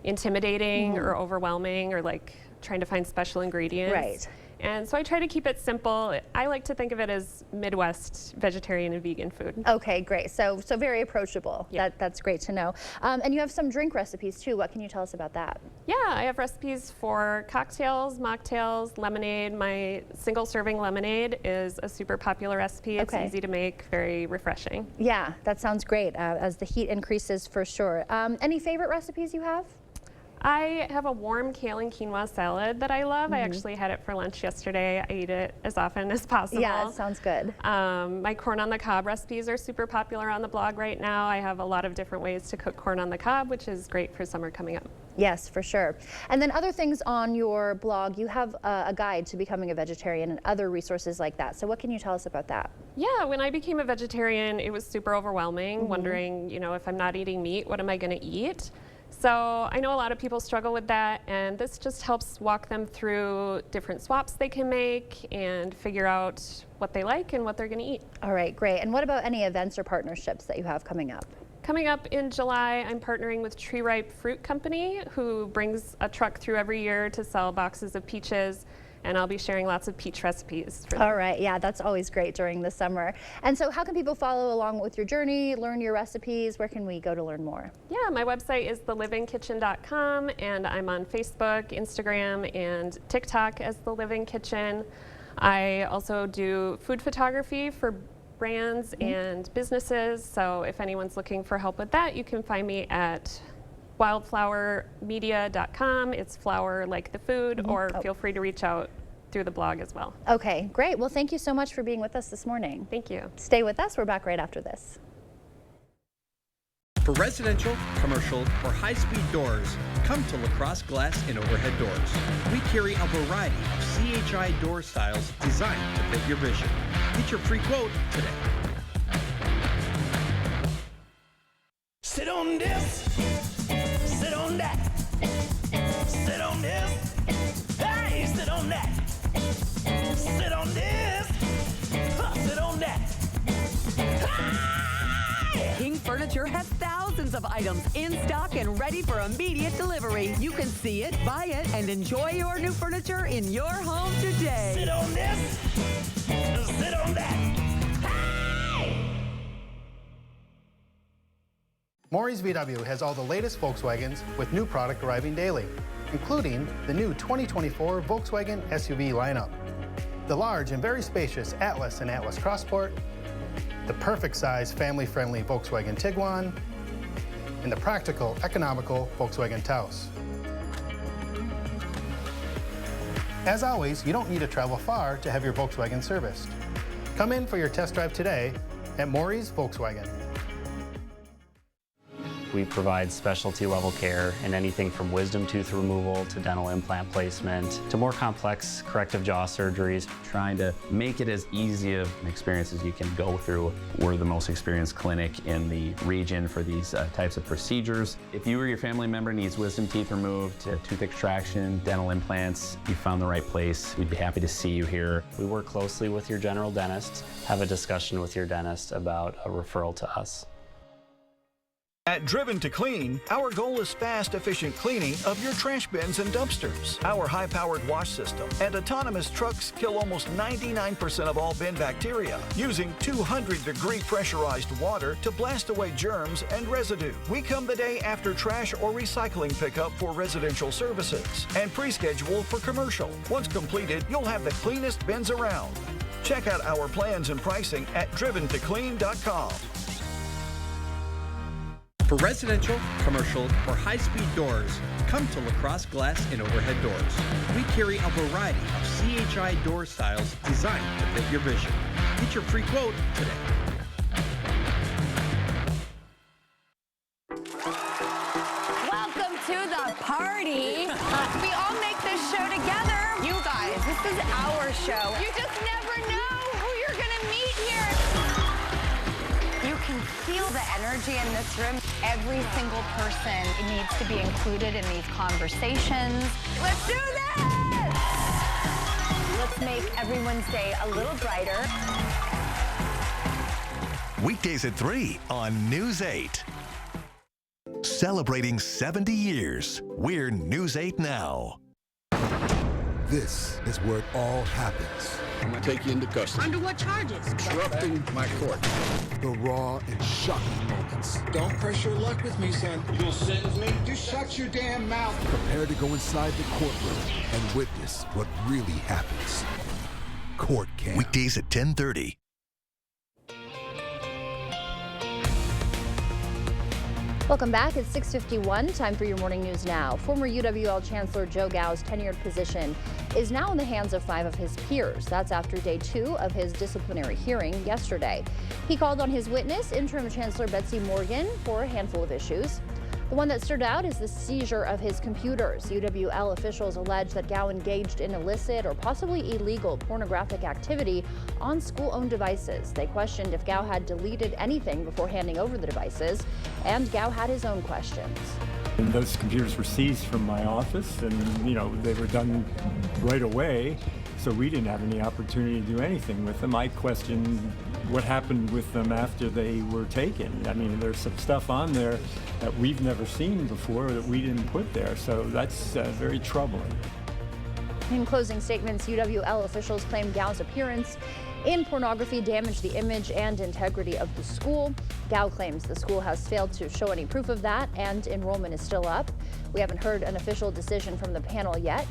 S12: intimidating or overwhelming, or like trying to find special ingredients.
S2: Right.
S12: And so I try to keep it simple. I like to think of it as Midwest vegetarian and vegan food.
S2: Okay, great. So very approachable.
S12: Yeah.
S2: That's great to know. And you have some drink recipes too. What can you tell us about that?
S12: Yeah, I have recipes for cocktails, mocktails, lemonade. My single serving lemonade is a super popular recipe. It's easy to make, very refreshing.
S2: Yeah, that sounds great as the heat increases for sure. Any favorite recipes you have?
S12: I have a warm kale and quinoa salad that I love. I actually had it for lunch yesterday. I eat it as often as possible.
S2: Yeah, it sounds good.
S12: My corn on the cob recipes are super popular on the blog right now. I have a lot of different ways to cook corn on the cob, which is great for summer coming up.
S2: Yes, for sure. And then other things on your blog, you have a guide to becoming a vegetarian and other resources like that. So what can you tell us about that?
S12: Yeah, when I became a vegetarian, it was super overwhelming, wondering, you know, if I'm not eating meat, what am I going to eat? So I know a lot of people struggle with that, and this just helps walk them through different swaps they can make and figure out what they like and what they're going to eat.
S2: All right, great. And what about any events or partnerships that you have coming up?
S12: Coming up in July, I'm partnering with Tree Ripe Fruit Company, who brings a truck through every year to sell boxes of peaches. And I'll be sharing lots of peach recipes for them.
S2: All right, yeah, that's always great during the summer. And so how can people follow along with your journey, learn your recipes? Where can we go to learn more?
S12: Yeah, my website is thelivingkitchen.com, and I'm on Facebook, Instagram, and TikTok as The Living Kitchen. I also do food photography for brands and businesses, so if anyone's looking for help with that, you can find me at wildflowermedia.com. It's flower like the food, or feel free to reach out through the blog as well.
S2: Okay, great. Well, thank you so much for being with us this morning.
S12: Thank you.
S2: Stay with us. We're back right after this.
S15: For residential, commercial, or high-speed doors, come to LaCrosse Glass and Overhead Doors. We carry a variety of CHI door styles designed to fit your vision. Get your free quote today.
S16: Sit on this, sit on that, sit on this, hey, sit on that, sit on this, sit on that. Hey!
S17: King Furniture has thousands of items in stock and ready for immediate delivery. You can see it, buy it, and enjoy your new furniture in your home today.
S16: Sit on this, sit on that.
S13: Maury's VW has all the latest Volkswagens with new product arriving daily, including the new 2024 Volkswagen SUV lineup, the large and very spacious Atlas and Atlas Crossport, the perfect size family-friendly Volkswagen Tiguan, and the practical, economical Volkswagen Taos. As always, you don't need to travel far to have your Volkswagen serviced. Come in for your test drive today at Maury's Volkswagen.
S18: We provide specialty level care in anything from wisdom tooth removal to dental implant placement to more complex corrective jaw surgeries.
S19: Trying to make it as easy of an experience as you can go through. We're the most experienced clinic in the region for these types of procedures. If you or your family member needs wisdom teeth removed, tooth extraction, dental implants, you found the right place. We'd be happy to see you here.
S18: We work closely with your general dentist. Have a discussion with your dentist about a referral to us.
S20: At Driven to Clean, our goal is fast, efficient cleaning of your trash bins and dumpsters. Our high-powered wash system and autonomous trucks kill almost 99% of all bin bacteria, using 200-degree pressurized water to blast away germs and residue. We come the day after trash or recycling pickup for residential services and pre-schedule for commercial. Once completed, you'll have the cleanest bins around. Check out our plans and pricing at driventoclean.com.
S15: For residential, commercial, or high-speed doors, come to LaCrosse Glass and Overhead Doors. We carry a variety of CHI door styles designed to fit your vision. Get your free quote today.
S17: Welcome to the party. We all make this show together. You guys, this is our show.
S11: You just never know who you're gonna meet here. You can feel the energy in this room. Every single person needs to be included in these conversations. Let's do this! Let's make everyone's day a little brighter.
S14: Weekdays at 3 on News 8. Celebrating 70 years, we're News 8 Now.
S27: This is where it all happens.
S28: I'm going to take you into custody.
S17: Under what charges?
S28: Disrupting my court.
S27: The raw and shocking moments.
S28: Don't press your luck with me, son. You gonna sentence me? Just shut your damn mouth.
S27: Prepare to go inside the courtroom and witness what really happens. Court Cam.
S14: Weekdays at 10:30.
S2: Welcome back. It's 6:51. Time for your morning news now. Former UWL Chancellor Joe Gau's tenured position is now in the hands of 5 of his peers. That's after day 2 of his disciplinary hearing yesterday. He called on his witness, interim Chancellor Betsy Morgan, for a handful of issues. The one that stood out is the seizure of his computers. UWL officials allege that Gau engaged in illicit or possibly illegal pornographic activity on school-owned devices. They questioned if Gau had deleted anything before handing over the devices, and Gau had his own questions.
S1: And those computers were seized from my office, and they were done right away, so we didn't have any opportunity to do anything with them. I questioned what happened with them after they were taken. I mean, there's some stuff on there that we've never seen before that we didn't put there, so that's very troubling.
S2: In closing statements, UWL officials claim Gau's appearance in pornography damaged the image and integrity of the school. Gau claims the school has failed to show any proof of that, and enrollment is still up. We haven't heard an official decision from the panel yet.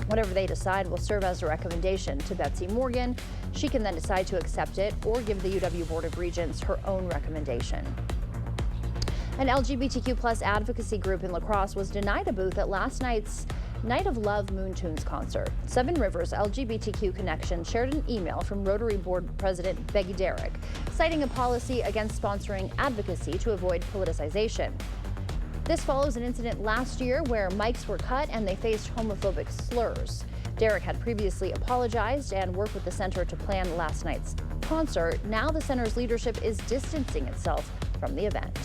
S2: Whatever they decide will serve as a recommendation to Betsy Morgan. She can then decide to accept it or give the UW Board of Regents her own recommendation. An LGBTQ+ advocacy group in La Crosse was denied a booth at last night's Night of Love Moon Tunes concert. Seven Rivers LGBTQ Connection shared an email from Rotary Board President Becky Derrick, citing a policy against sponsoring advocacy to avoid politicization. This follows an incident last year where mics were cut and they faced homophobic slurs. Derrick had previously apologized and worked with the center to plan last night's concert. Now the center's leadership is distancing itself from the event.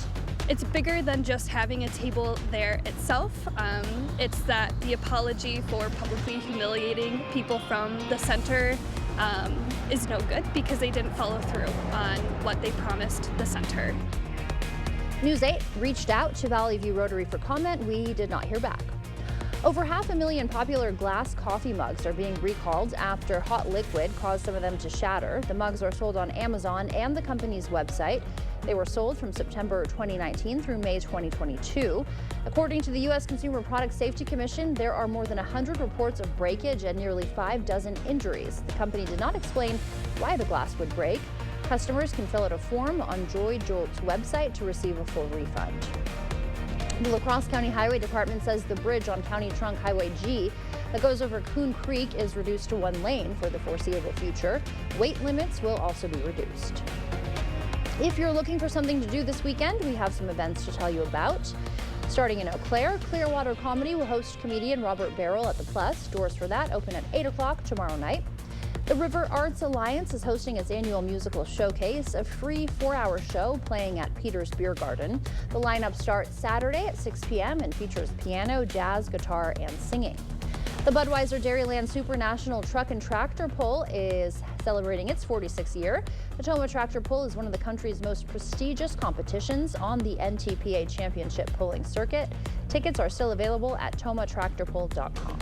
S3: It's bigger than just having a table there itself. It's that the apology for publicly humiliating people from the center is no good because they didn't follow through on what they promised the center.
S2: News 8 reached out to Valley View Rotary for comment. We did not hear back. Over 500,000 popular glass coffee mugs are being recalled after hot liquid caused some of them to shatter. The mugs are sold on Amazon and the company's website. They were sold from September 2019 through May 2022. According to the U.S. Consumer Product Safety Commission, there are more than 100 reports of breakage and nearly 5 dozen injuries. The company did not explain why the glass would break. Customers can fill out a form on Joy Jolt's website to receive a full refund. The La Crosse County Highway Department says the bridge on County Trunk Highway G that goes over Coon Creek is reduced to 1 lane for the foreseeable future. Weight limits will also be reduced. If you're looking for something to do this weekend, we have some events to tell you about. Starting in Eau Claire, Clearwater Comedy will host comedian Robert Barrel at the Plus. Doors for that open at 8 o'clock tomorrow night. The River Arts Alliance is hosting its annual musical showcase, a free 4-hour show playing at Peter's Beer Garden. The lineup starts Saturday at 6 p.m. and features piano, jazz, guitar, and singing. The Budweiser Dairyland Super National Truck and Tractor Pull is celebrating its 46th year. The Toma Tractor Pull is one of the country's most prestigious competitions on the NTPA Championship Pulling Circuit. Tickets are still available at tomatractorpull.com.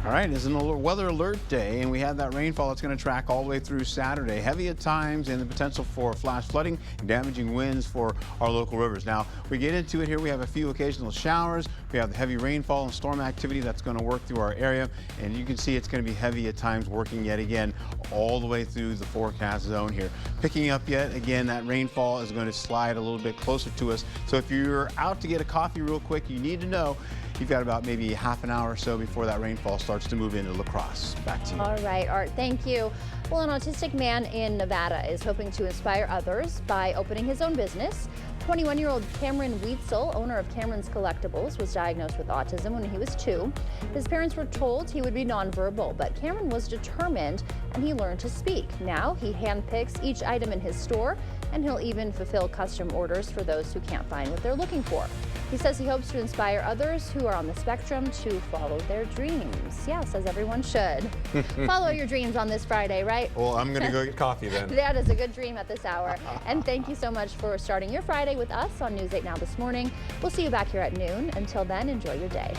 S10: All right, it's an weather alert day, and we have that rainfall that's going to track all the way through Saturday. Heavy at times and the potential for flash flooding and damaging winds for our local rivers. Now, we get into it here. We have a few occasional showers. We have the heavy rainfall and storm activity that's going to work through our area, and you can see it's going to be heavy at times working yet again all the way through the forecast zone here. Picking up yet again, that rainfall is going to slide a little bit closer to us. So if you're out to get a coffee real quick, you need to know you've got about maybe half an hour or so before that rainfall starts to move into La Crosse. Back to you.
S2: All right, Art, thank you. Well, an autistic man in Nevada is hoping to inspire others by opening his own business. 21-year-old Cameron Wheatzel, owner of Cameron's Collectibles, was diagnosed with autism when he was 2. His parents were told he would be nonverbal, but Cameron was determined and he learned to speak. Now he handpicks each item in his store, and he'll even fulfill custom orders for those who can't find what they're looking for. He says he hopes to inspire others who are on the spectrum to follow their dreams. Yes, as everyone should. Follow your dreams on this Friday, right?
S10: Well, I'm going to go get coffee then.
S2: That is a good dream at this hour. And thank you so much for starting your Friday with us on News 8 Now this morning. We'll see you back here at noon. Until then, enjoy your day.